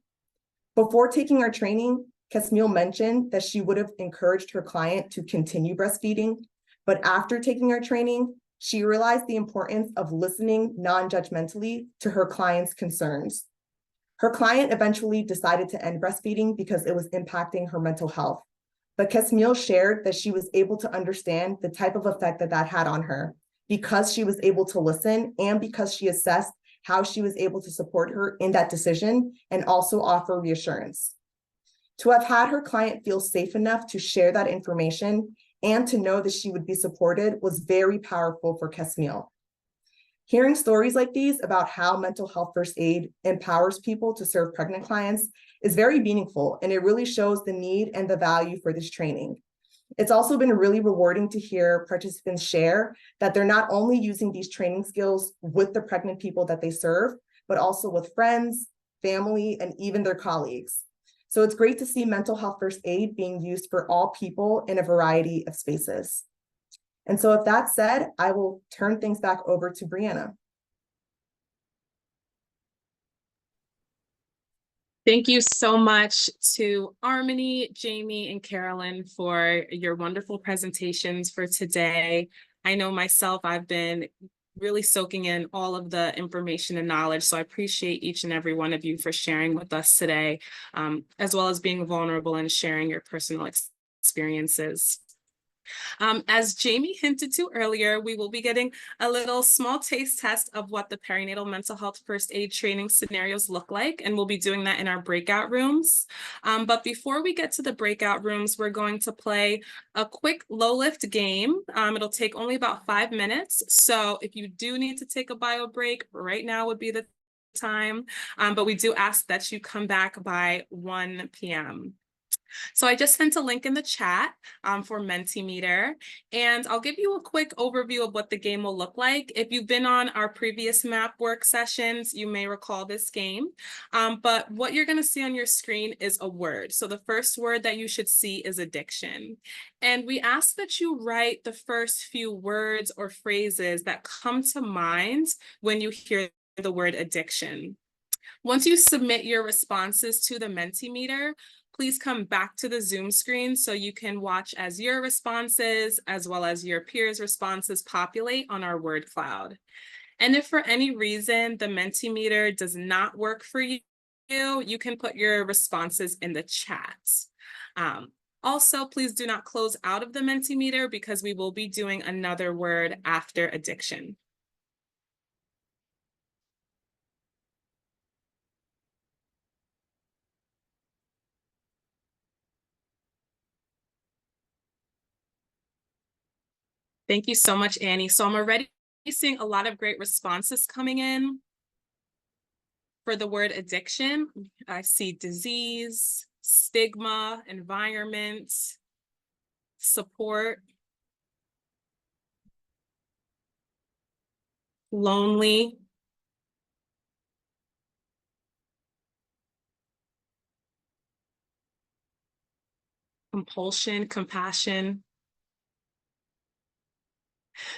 Before taking our training, Kesmil mentioned that she would have encouraged her client to continue breastfeeding, but after taking our training, she realized the importance of listening non-judgmentally to her client's concerns. Her client eventually decided to end breastfeeding because it was impacting her mental health. But Kesmil shared that she was able to understand the type of effect that had on her because she was able to listen and because she assessed how she was able to support her in that decision and also offer reassurance. To have had her client feel safe enough to share that information and to know that she would be supported was very powerful for Kesmil. Hearing stories like these about how mental health first aid empowers people to serve pregnant clients is very meaningful, and it really shows the need and the value for this training. It's also been really rewarding to hear participants share that they're not only using these training skills with the pregnant people that they serve, but also with friends, family, and even their colleagues. So it's great to see mental health first aid being used for all people in a variety of spaces. And so with that said, I will turn things back over to Brianna. Thank you so much to Armonie, Jaime, and Carolyn for your wonderful presentations for today. I know myself, I've been really soaking in all of the information and knowledge, so I appreciate each and every one of you for sharing with us today, as well as being vulnerable and sharing your personal experiences. As Jaime hinted to earlier, we will be getting a little small taste test of what the perinatal mental health first aid training scenarios look like, and we'll be doing that in our breakout rooms. But before we get to the breakout rooms, we're going to play a quick low lift game. It'll take only about 5 minutes. So if you do need to take a bio break, right now would be the time. But we do ask that you come back by 1 p.m. So I just sent a link in the chat for Mentimeter, and I'll give you a quick overview of what the game will look like. If you've been on our previous MAP work sessions, you may recall this game, but what you're gonna see on your screen is a word. So the first word that you should see is addiction. And we ask that you write the first few words or phrases that come to mind when you hear the word addiction. Once you submit your responses to the Mentimeter, please come back to the Zoom screen so you can watch as your responses as well as your peers' responses populate on our word cloud. And if for any reason the Mentimeter does not work for you, you can put your responses in the chat. Also, please do not close out of the Mentimeter because we will be doing another word after addiction. Thank you so much, Annie. So I'm already seeing a lot of great responses coming in. For the word addiction, I see disease, stigma, environment, support, lonely, compulsion, compassion.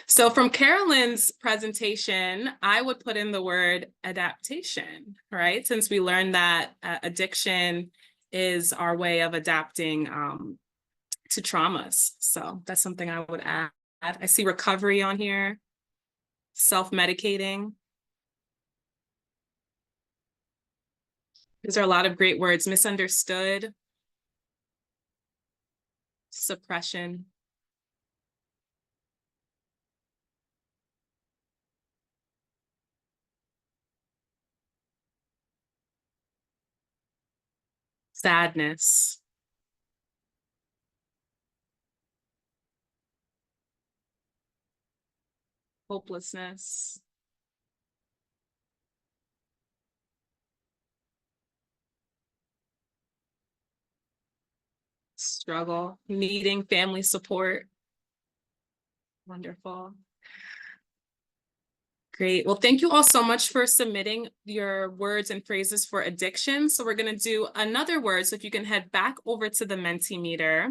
So from Carolyn's presentation, I would put in the word adaptation, right? Since we learned that addiction is our way of adapting to traumas. So that's something I would add. I see recovery on here, self-medicating. These are a lot of great words. Misunderstood, suppression. Sadness. Hopelessness. Struggle, needing family support. Wonderful. Great. Well, thank you all so much for submitting your words and phrases for addiction. So we're going to do another word. So if you can head back over to the Mentimeter.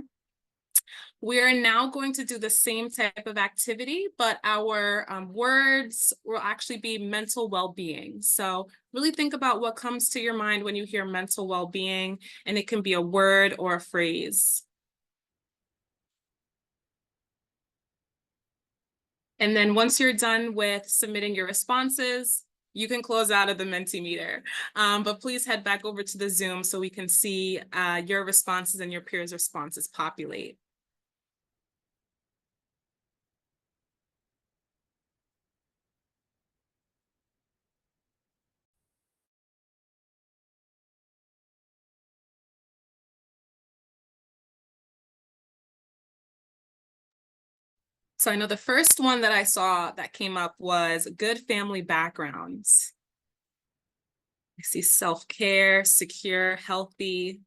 We are now going to do the same type of activity, but our words will actually be mental well-being. So really think about what comes to your mind when you hear mental well-being, and it can be a word or a phrase. And then once you're done with submitting your responses, you can close out of the Mentimeter. But please head back over to the Zoom so we can see your responses and your peers' responses populate. So I know the first one that I saw that came up was good family backgrounds. I see self-care, secure, healthy,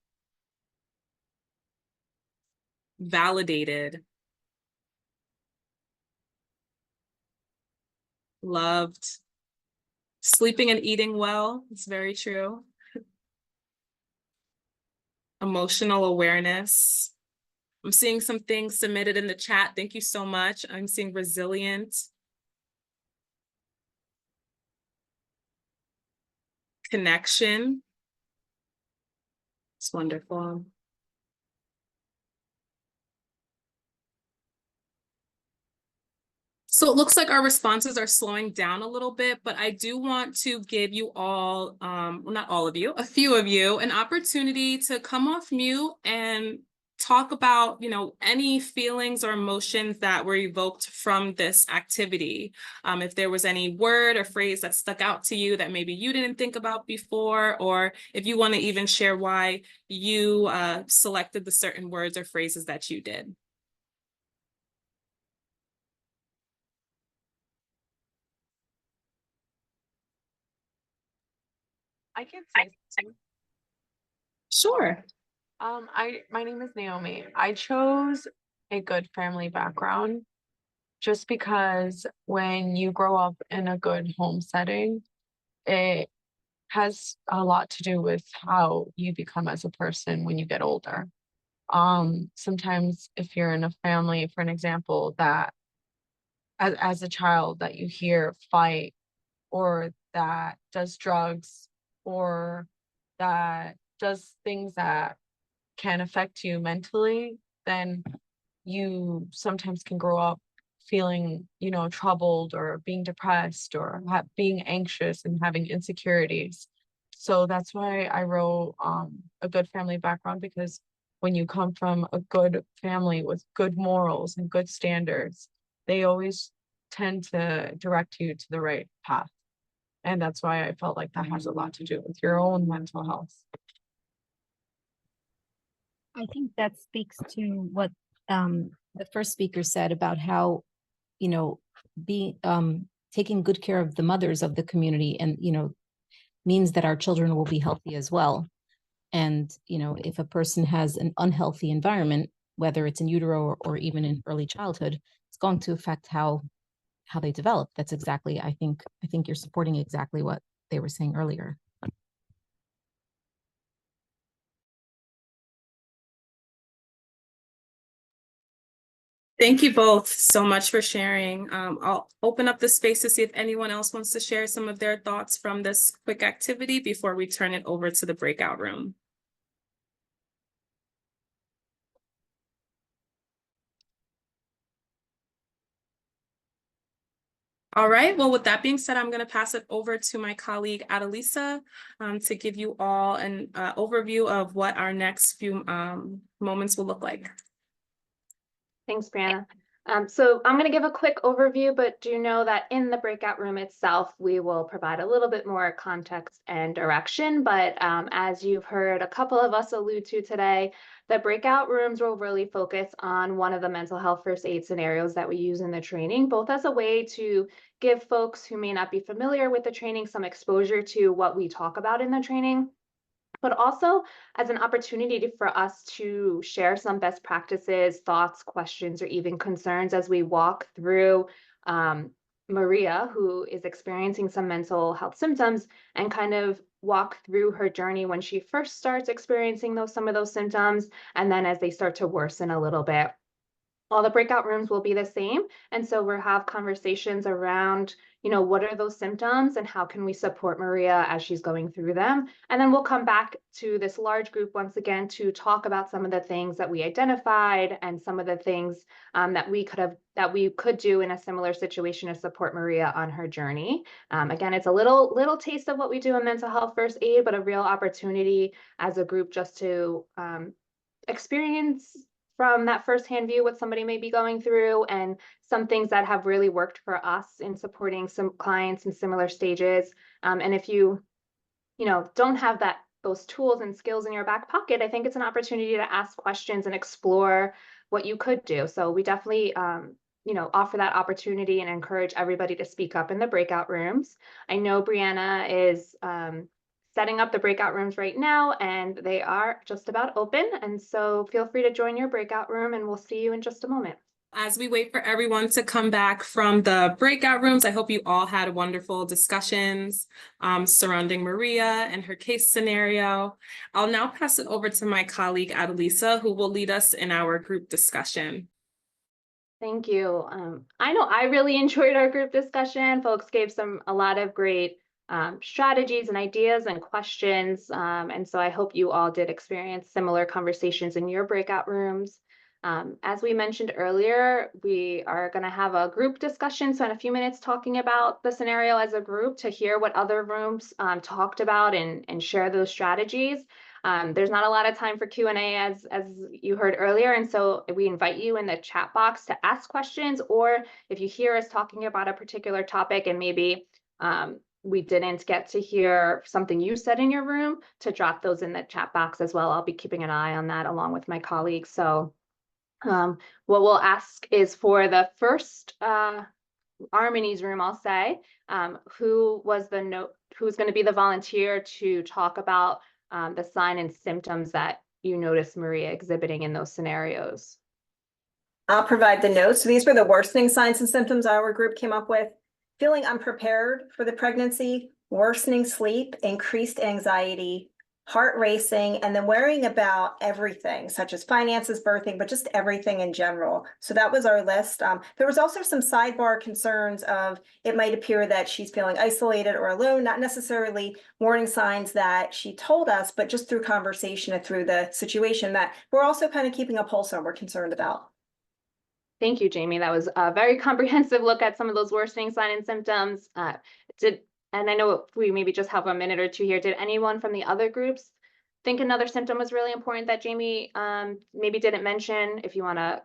validated, loved, sleeping and eating well. It's very true. Emotional awareness. I'm seeing some things submitted in the chat. Thank you so much. I'm seeing resilient, connection. It's wonderful. So it looks like our responses are slowing down a little bit, but I do want to give you all, well, not all of you, a few of you, an opportunity to come off mute and talk about, any feelings or emotions that were evoked from this activity. If there was any word or phrase that stuck out to you that maybe you didn't think about before, or if you want to even share why you selected the certain words or phrases that you did. I can say something. Sure. My name is Naomi. I chose a good family background just because when you grow up in a good home setting, it has a lot to do with how you become as a person when you get older. Sometimes if you're in a family, for an example, that as a child that you hear fight or that does drugs or that does things that can affect you mentally, then you sometimes can grow up feeling, troubled or being depressed or being anxious and having insecurities. So that's why I wrote a good family background, because when you come from a good family with good morals and good standards, they always tend to direct you to the right path. And that's why I felt like that has a lot to do with your own mental health. I think that speaks to what the first speaker said about how, taking good care of the mothers of the community and, means that our children will be healthy as well. And, if a person has an unhealthy environment, whether it's in utero or even in early childhood, it's going to affect how they develop. That's exactly, I think you're supporting exactly what they were saying earlier. Thank you both so much for sharing. I'll open up the space to see if anyone else wants to share some of their thoughts from this quick activity before we turn it over to the breakout room. All right, well, with that being said, I'm going to pass it over to my colleague Adelisa to give you all an overview of what our next few moments will look like. Thanks, Brianna. So I'm going to give a quick overview, but do know that in the breakout room itself, we will provide a little bit more context and direction. But as you've heard a couple of us allude to today, the breakout rooms will really focus on one of the mental health first aid scenarios that we use in the training, both as a way to give folks who may not be familiar with the training some exposure to what we talk about in the training, but also as an opportunity for us to share some best practices, thoughts, questions, or even concerns as we walk through Maria, who is experiencing some mental health symptoms, and kind of walk through her journey when she first starts experiencing some of those symptoms, and then as they start to worsen a little bit. All the breakout rooms will be the same. And so we'll have conversations around, what are those symptoms and how can we support Maria as she's going through them? And then we'll come back to this large group once again to talk about some of the things that we identified and some of the things that we could do in a similar situation to support Maria on her journey. Again, it's a little taste of what we do in mental health first aid, but a real opportunity as a group just to experience from that firsthand view what somebody may be going through, and some things that have really worked for us in supporting some clients in similar stages. And if you don't have those tools and skills in your back pocket, I think it's an opportunity to ask questions and explore what you could do. So we definitely offer that opportunity and encourage everybody to speak up in the breakout rooms. I know Brianna is setting up the breakout rooms right now, and they are just about open. And so feel free to join your breakout room, and we'll see you in just a moment. As we wait for everyone to come back from the breakout rooms, I hope you all had wonderful discussions surrounding Maria and her case scenario. I'll now pass it over to my colleague Adelisa, who will lead us in our group discussion. Thank you. I know I really enjoyed our group discussion. Folks gave a lot of great strategies and ideas and questions. And so I hope you all did experience similar conversations in your breakout rooms. As we mentioned earlier, we are going to have a group discussion. So in a few minutes talking about the scenario as a group to hear what other rooms talked about and share those strategies. There's not a lot of time for Q&A as you heard earlier. And so we invite you in the chat box to ask questions, or if you hear us talking about a particular topic and maybe we didn't get to hear something you said in your room, to drop those in the chat box as well. I'll be keeping an eye on that along with my colleagues. So what we'll ask is for the first Armonie's room, I'll say, who's going to be the volunteer to talk about the sign and symptoms that you notice Maria exhibiting in those scenarios. I'll provide the notes. So these were the worsening signs and symptoms our group came up with. Feeling unprepared for the pregnancy, worsening sleep, increased anxiety, heart racing, and then worrying about everything, such as finances, birthing, but just everything in general. So that was our list. There was also some sidebar concerns of it might appear that she's feeling isolated or alone, not necessarily warning signs that she told us, but just through conversation and through the situation that we're also kind of keeping a pulse on, we're concerned about. Thank you, Jaime. That was a very comprehensive look at some of those worsening signs and symptoms. And I know if we maybe just have a minute or two here, did anyone from the other groups think another symptom was really important that Jaime maybe didn't mention? If you want to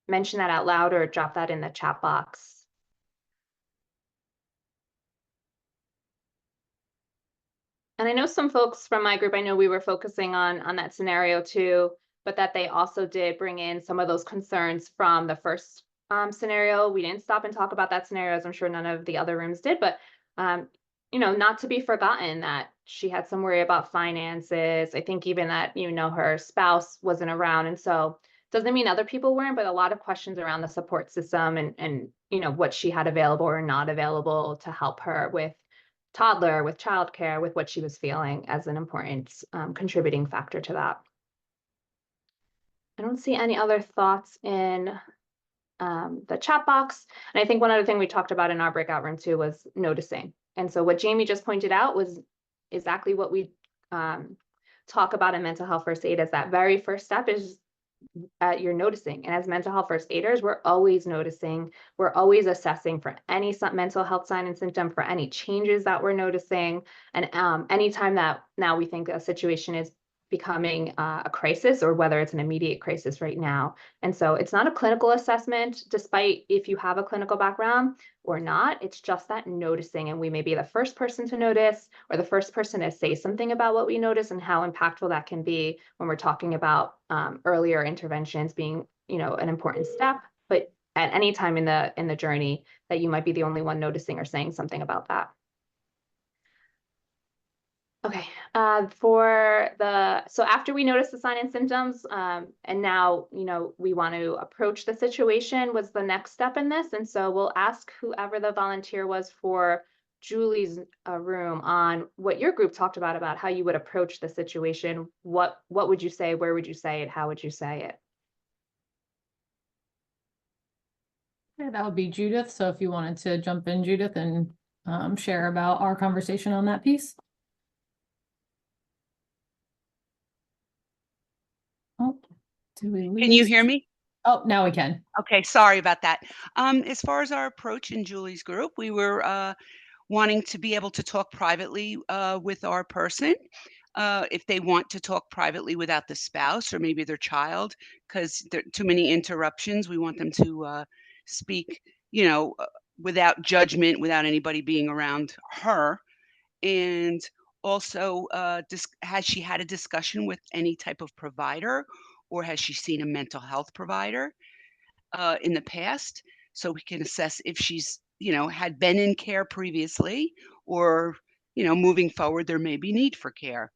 mention that out loud or drop that in the chat box. And I know some folks from my group, I know we were focusing on that scenario too, but that they also did bring in some of those concerns from the first scenario. We didn't stop and talk about that scenario, as I'm sure none of the other rooms did, but not to be forgotten that she had some worry about finances. I think even that, her spouse wasn't around. And so doesn't mean other people weren't, but a lot of questions around the support system and what she had available or not available to help her with toddler, with childcare, with what she was feeling as an important contributing factor to that. I don't see any other thoughts in the chat box. And I think one other thing we talked about in our breakout room too was noticing. And so what Jaime just pointed out was exactly what we talk about in mental health first aid as that very first step is you're noticing. And as mental health first aiders, we're always noticing, we're always assessing for any mental health sign and symptom, for any changes that we're noticing. And anytime that now we think a situation is becoming a crisis, or whether it's an immediate crisis right now. And so it's not a clinical assessment, despite if you have a clinical background or not, it's just that noticing. And we may be the first person to notice, or the first person to say something about what we notice, and how impactful that can be when we're talking about earlier interventions being, an important step. But at any time in the journey, that you might be the only one noticing or saying something about that. Okay, so after we notice the sign and symptoms, and now, we want to approach the situation, was the next step in this. And so we'll ask whoever the volunteer was for Julie's room on what your group talked about how you would approach the situation. What would you say? Where would you say it? How would you say it? Yeah, that would be Judith. So if you wanted to jump in, Judith, and share about our conversation on that piece. Oh, do we lose? Can you hear me? Oh, now we can. Okay, sorry about that. As far as our approach in Julie's group, we were wanting to be able to talk privately with our person. If they want to talk privately without the spouse or maybe their child, because there are too many interruptions, we want them to speak, without judgment, without anybody being around her. And also, has she had a discussion with any type of provider, or has she seen a mental health provider in the past? So we can assess if she's, had been in care previously, or, moving forward, there may be need for care.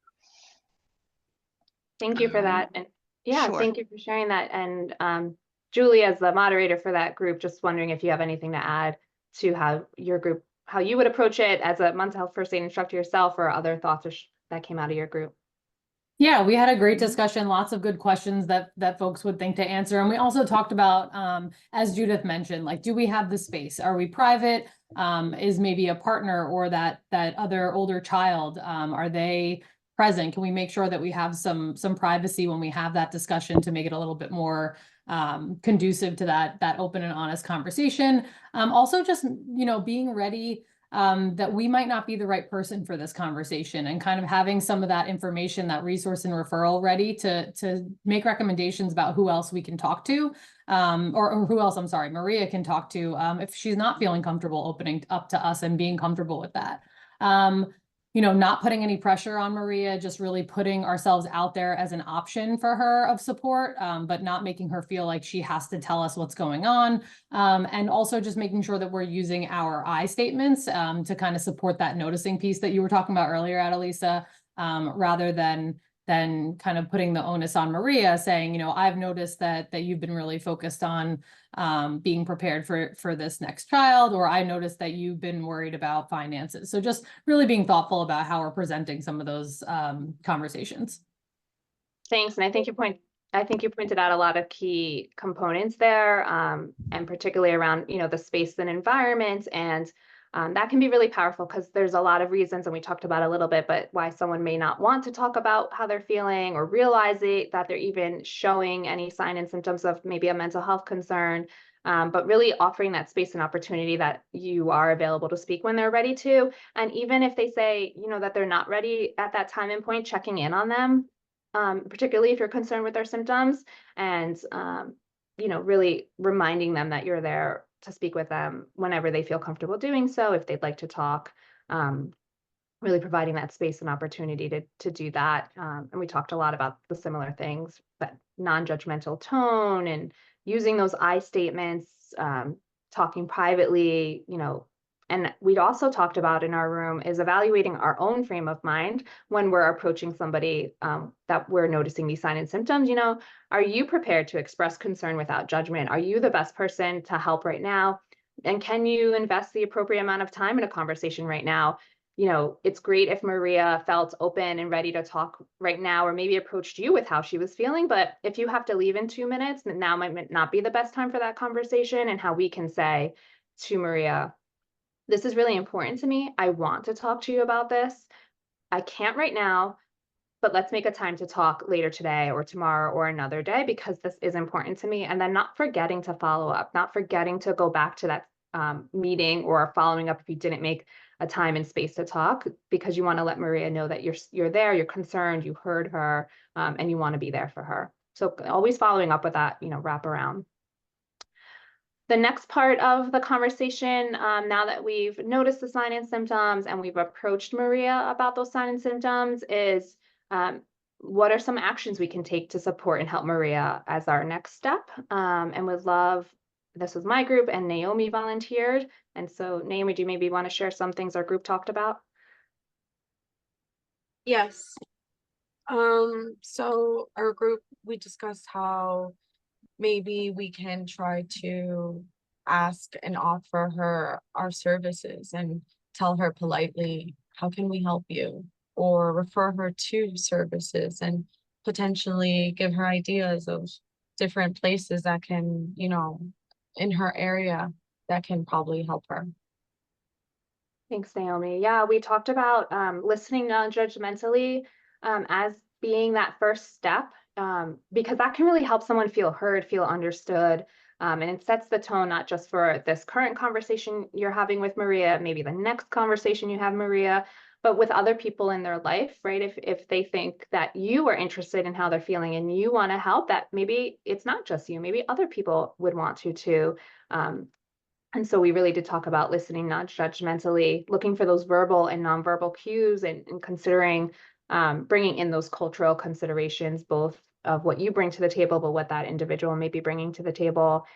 Thank you for that. And yeah, Sure. Thank you for sharing that. And Julie, as the moderator for that group, just wondering if you have anything to add to how your group, how you would approach it as a mental health first aid instructor yourself, or other thoughts that came out of your group. Yeah, we had a great discussion, lots of good questions that folks would think to answer. And we also talked about, as Judith mentioned, like, do we have the space? Are we private? Is maybe a partner or that other older child, are they present? Can we make sure that we have some privacy when we have that discussion to make it a little bit more conducive to that open and honest conversation? Also just, being ready that we might not be the right person for this conversation, and kind of having some of that information, that resource and referral ready to make recommendations about who else we can talk to, or who else, I'm sorry, Maria can talk to if she's not feeling comfortable opening up to us and being comfortable with that. Not putting any pressure on Maria, just really putting ourselves out there as an option for her of support, but not making her feel like she has to tell us what's going on. And also just making sure that we're using our I statements to kind of support that noticing piece that you were talking about earlier, Adelisa, rather than kind of putting the onus on Maria, saying, I've noticed that you've been really focused on being prepared for this next child, or I noticed that you've been worried about finances. So just really being thoughtful about how we're presenting some of those conversations. Thanks. And I think you pointed out a lot of key components there, and particularly around, the space and environment. And that can be really powerful, because there's a lot of reasons, and we talked about a little bit, but why someone may not want to talk about how they're feeling, or realize that they're even showing any sign and symptoms of maybe a mental health concern. But really offering that space and opportunity that you are available to speak when they're ready to. And even if they say, that they're not ready at that time and point, checking in on them, particularly if you're concerned with their symptoms, and, really reminding them that you're there to speak with them whenever they feel comfortable doing so, if they'd like to talk, really providing that space and opportunity to do that. And we talked a lot about the similar things, that non-judgmental tone, and using those I statements, talking privately, and we'd also talked about in our room is evaluating our own frame of mind when we're approaching somebody that we're noticing these signs and symptoms. Are you prepared to express concern without judgment? Are you the best person to help right now? And can you invest the appropriate amount of time in a conversation right now? it's great if Maria felt open and ready to talk right now, or maybe approached you with how she was feeling. But if you have to leave in 2 minutes, then now might not be the best time for that conversation. And how we can say to Maria, this is really important to me. I want to talk to you about this. I can't right now, but let's make a time to talk later today or tomorrow or another day, because this is important to me. And then not forgetting to follow up, not forgetting to go back to that meeting, or following up if you didn't make a time and space to talk, because you want to let Maria know that you're there, you're concerned, you heard her, and you want to be there for her. So always following up with that, wrap around. The next part of the conversation, now that we've noticed the sign and symptoms and we've approached Maria about those signs and symptoms, is what are some actions we can take to support and help Maria as our next step? And would love, this was my group and Naomi volunteered. And so Naomi, do you maybe want to share some things our group talked about? Yes. So our group, we discussed how maybe we can try to ask and offer her our services and tell her politely, how can we help you? Or refer her to services and potentially give her ideas of different places that can, in her area that can probably help her. Thanks, Naomi. Yeah, we talked about listening non-judgmentally as being that first step, because that can really help someone feel heard, feel understood, and it sets the tone not just for this current conversation you're having with Maria, maybe the next conversation you have, Maria, but with other people in their life, right? If they think that you are interested in how they're feeling and you want to help, that maybe it's not just you, maybe other people would want to too. And so we really did talk about listening non-judgmentally, looking for those verbal and nonverbal cues, and considering bringing in those cultural considerations, both of what you bring to the table, but what that individual may be bringing to the table.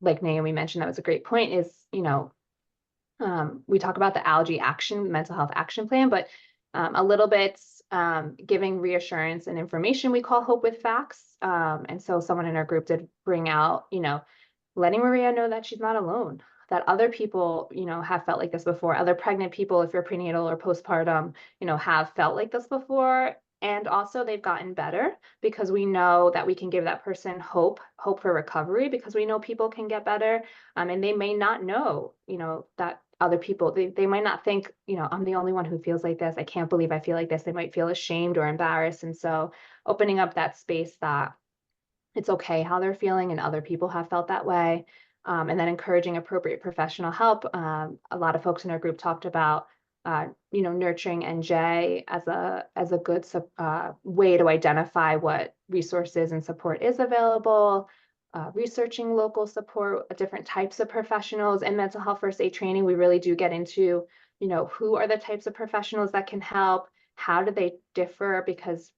Like Naomi mentioned, that was a great point, is, we talk about the ALGE action, mental health action plan, but a little bit giving reassurance and information we call hope with facts. And so someone in our group did bring out, letting Maria know that she's not alone, that other people, have felt like this before. Other pregnant people, if you're prenatal or postpartum, have felt like this before. And also they've gotten better, because we know that we can give that person hope for recovery, because we know people can get better. And they may not know, that other people, they might not think, I'm the only one who feels like this. I can't believe I feel like this. They might feel ashamed or embarrassed. And so opening up that space that it's okay how they're feeling and other people have felt that way. And then encouraging appropriate professional help. A lot of folks in our group talked about, nurturing NJ as a good way to identify what resources and support is available, researching local support, different types of professionals. And mental health first aid training, we really do get into, who are the types of professionals that can help, how do they differ, because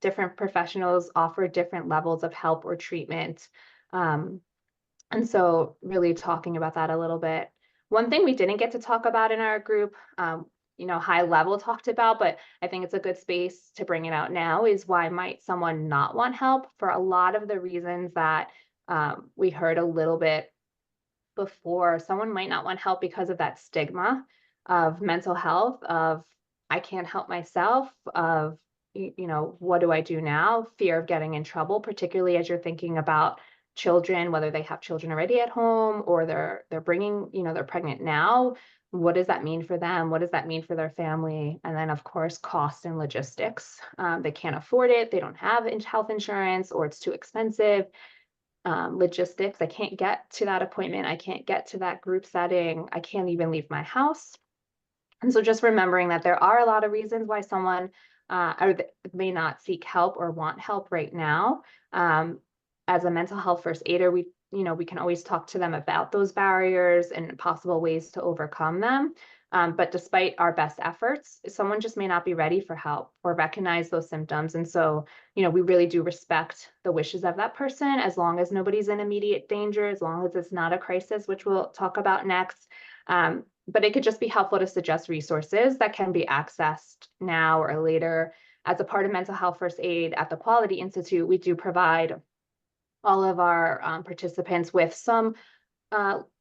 different professionals offer different levels of help or treatment. And so really talking about that a little bit. One thing we didn't get to talk about in our group, high level talked about, but I think it's a good space to bring it out now, is why might someone not want help? For a lot of the reasons that we heard a little bit before, someone might not want help because of that stigma of mental health, of I can't help myself, of, what do I do now? Fear of getting in trouble, particularly as you're thinking about children, whether they have children already at home or they're bringing, they're pregnant now. What does that mean for them? What does that mean for their family? And then of course, cost and logistics. They can't afford it. They don't have health insurance, or it's too expensive. Logistics, I can't get to that appointment. I can't get to that group setting. I can't even leave my house. And so just remembering that there are a lot of reasons why someone may not seek help or want help right now. As a mental health first aider, we can always talk to them about those barriers and possible ways to overcome them. But despite our best efforts, someone just may not be ready for help or recognize those symptoms. And so, we really do respect the wishes of that person, as long as nobody's in immediate danger, as long as it's not a crisis, which we'll talk about next. But it could just be helpful to suggest resources that can be accessed now or later. As a part of mental health first aid at the Quality Institute, we do provide all of our participants with some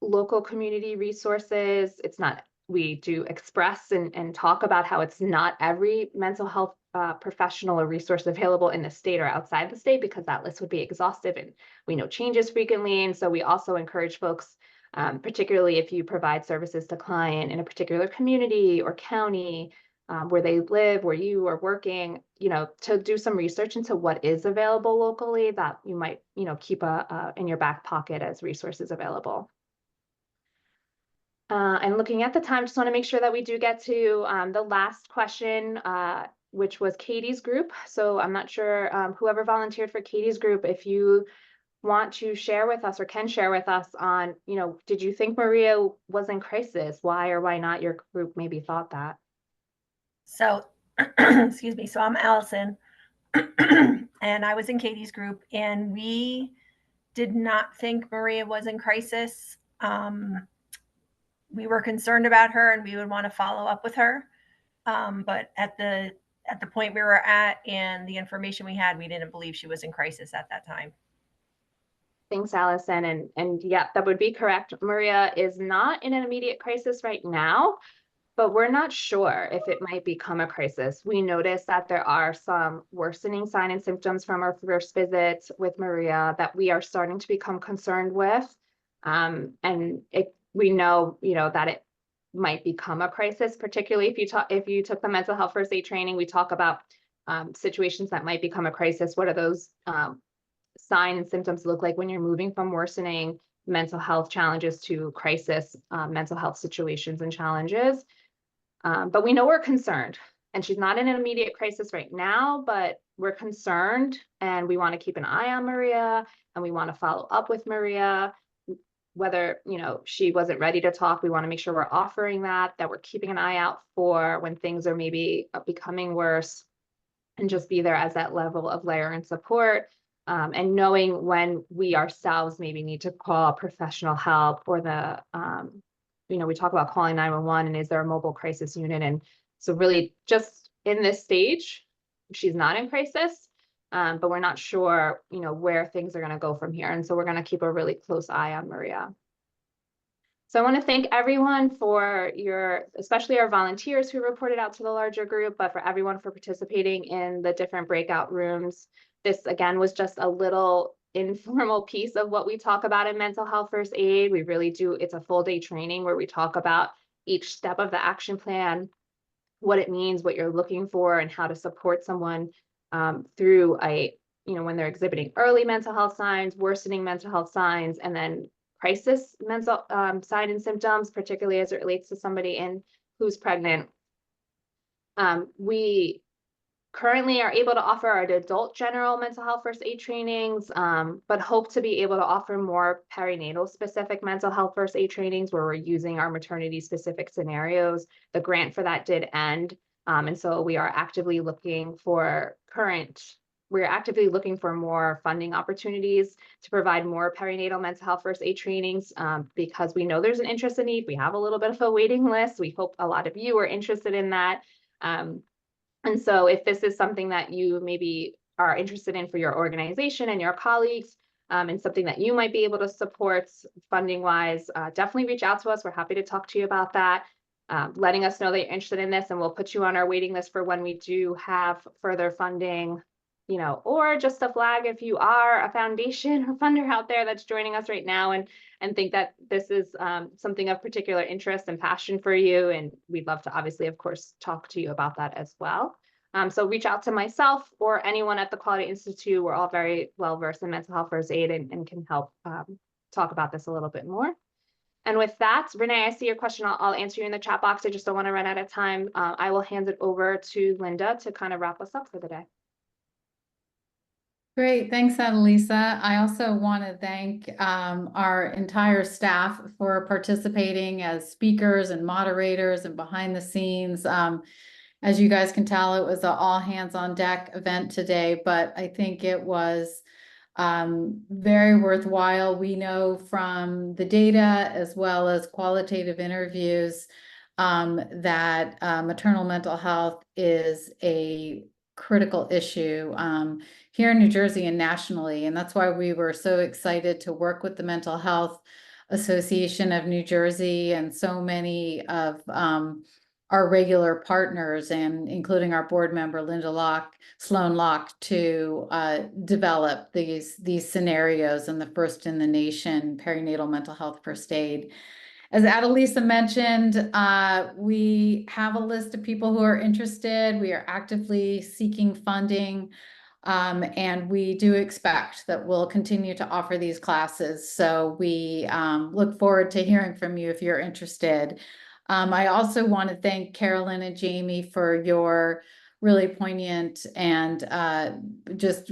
local community resources. It's not we do express and talk about how it's not every mental health professional or resource available in the state or outside the state, because that list would be exhaustive and we know changes frequently. And so we also encourage folks, particularly if you provide services to client in a particular community or county, where they live, where you are working, to do some research into what is available locally that you might, keep in your back pocket as resources available. And looking at the time, just want to make sure that we do get to the last question, which was Katie's group. So I'm not sure whoever volunteered for Katie's group, if you want to share with us or can share with us on, did you think Maria was in crisis? Why or why not your group maybe thought that? So, excuse me. So I'm Allison and I was in Katie's group and we did not think Maria was in crisis. We were concerned about her and we would want to follow up with her. But at the point we were at and the information we had, we didn't believe she was in crisis at that time. Thanks, Allison. And yeah, that would be correct. Maria is not in an immediate crisis right now, but we're not sure if it might become a crisis. We noticed that there are some worsening signs and symptoms from our first visit with Maria that we are starting to become concerned with. And we know, that it might become a crisis, particularly if you took the mental health first aid training. We talk about situations that might become a crisis. What are those signs and symptoms look like when you're moving from worsening mental health challenges to crisis mental health situations and challenges? But we know we're concerned, and she's not in an immediate crisis right now, but we're concerned and we want to keep an eye on Maria and we want to follow up with Maria. Whether, she wasn't ready to talk, we want to make sure we're offering that we're keeping an eye out for when things are maybe becoming worse, and just be there as that level of layer and support. And knowing when we ourselves maybe need to call professional help, or the, we talk about calling 911 and is there a mobile crisis unit? And so really just in this stage, she's not in crisis, but we're not sure, where things are going to go from here. And so we're going to keep a really close eye on Maria. So I want to thank everyone for especially our volunteers who reported out to the larger group, but for everyone for participating in the different breakout rooms. This again was just a little informal piece of what we talk about in mental health first aid. We really do, it's a full day training where we talk about each step of the action plan, what it means, what you're looking for, and how to support someone through when they're exhibiting early mental health signs, worsening mental health signs, and then crisis mental sign and symptoms, particularly as it relates to somebody who's pregnant. We currently are able to offer our adult general mental health first aid trainings, but hope to be able to offer more perinatal specific mental health first aid trainings where we're using our maternity specific scenarios. The grant for that did end. And so we are actively looking for more funding opportunities to provide more perinatal mental health first aid trainings, because we know there's an interest and need. We have a little bit of a waiting list. We hope a lot of you are interested in that. And so if this is something that you maybe are interested in for your organization and your colleagues, and something that you might be able to support funding wise, definitely reach out to us. We're happy to talk to you about that. Letting us know that you're interested in this, and we'll put you on our waiting list for when we do have further funding, or just a flag if you are a foundation or funder out there that's joining us right now and think that this is something of particular interest and passion for you. And we'd love to obviously, of course, talk to you about that as well. So reach out to myself or anyone at the Quality Institute. We're all very well versed in mental health first aid and can help talk about this a little bit more. And with that, Renee, I see your question. I'll answer you in the chat box. I just don't want to run out of time. I will hand it over to Linda to kind of wrap us up for the day. Great, thanks, Annalisa. I also want to thank our entire staff for participating as speakers and moderators and behind the scenes. As you guys can tell, it was an all hands on deck event today, but I think it was very worthwhile. We know from the data as well as qualitative interviews that maternal mental health is a critical issue here in New Jersey and nationally. And that's why we were so excited to work with the mental health Association of New Jersey and so many of our regular partners, and including our board member, Linda Sloan Locke, to develop these scenarios and the first in the nation perinatal mental health first aid. As Adelisa mentioned, we have a list of people who are interested. We are actively seeking funding, and we do expect that we'll continue to offer these classes. So we look forward to hearing from you if you're interested. I also want to thank Carolyn and Jaime for your really poignant and just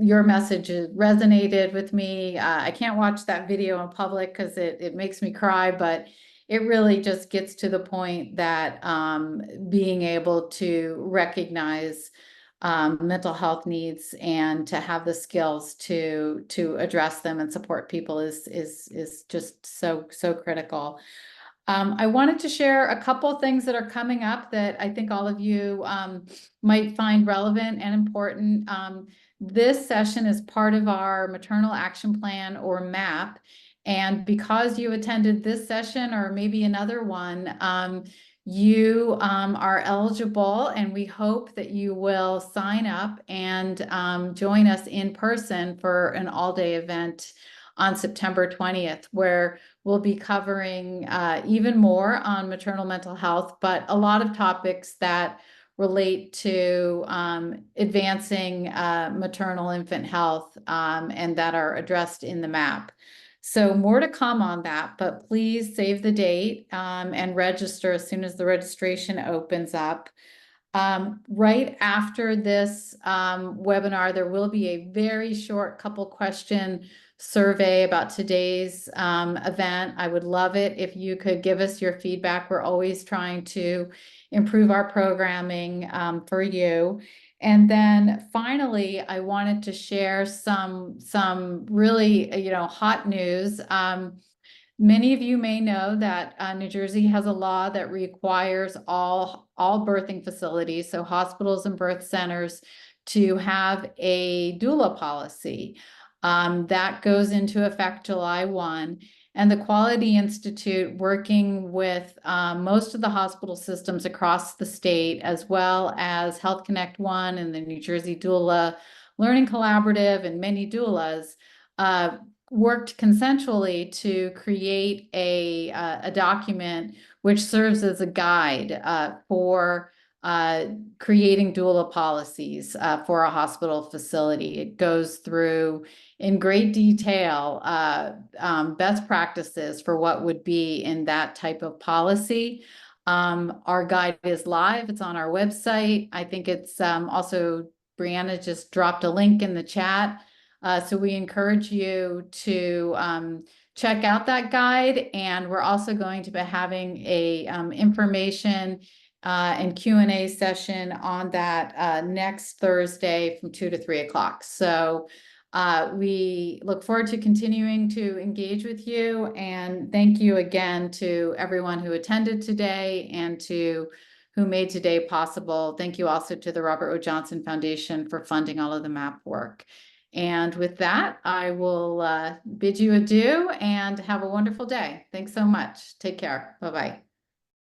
your message resonated with me. I can't watch that video in public because it makes me cry, but it really just gets to the point that being able to recognize mental health needs and to have the skills to address them and support people is just so critical. I wanted to share a couple things that are coming up that I think all of you might find relevant and important. This session is part of our Maternal Action Plan, or MAP. And because you attended this session or maybe another one, you are eligible, and we hope that you will sign up and join us in person for an all-day event on September 20th, where we'll be covering even more on maternal mental health, but a lot of topics that relate to advancing maternal infant health and that are addressed in the MAP. So more to come on that, but please save the date and register as soon as the registration opens up. Right after this webinar, there will be a very short couple question survey about today's event. I would love it if you could give us your feedback. We're always trying to improve our programming for you. And then finally, I wanted to share some really, hot news. Many of you may know that New Jersey has a law that requires all birthing facilities, so hospitals and birth centers, to have a doula policy. That goes into effect July 1. And the Quality Institute, working with most of the hospital systems across the state, as well as Health Connect One and the New Jersey Doula Learning Collaborative and many doulas, worked consensually to create a document which serves as a guide for creating doula policies for a hospital facility. It goes through in great detail best practices for what would be in that type of policy. Our guide is live. It's on our website. I think it's also, Brianna just dropped a link in the chat. So we encourage you to check out that guide. And we're also going to be having a information and Q&A session on that next Thursday from 2 to 3 o'clock. So we look forward to continuing to engage with you, and thank you again to everyone who attended today and to who made today possible. Thank you also to the Robert O. Johnson Foundation for funding all of the MAP work. And with that, I will bid you adieu and have a wonderful day. Thanks so much. Take care. Bye-bye.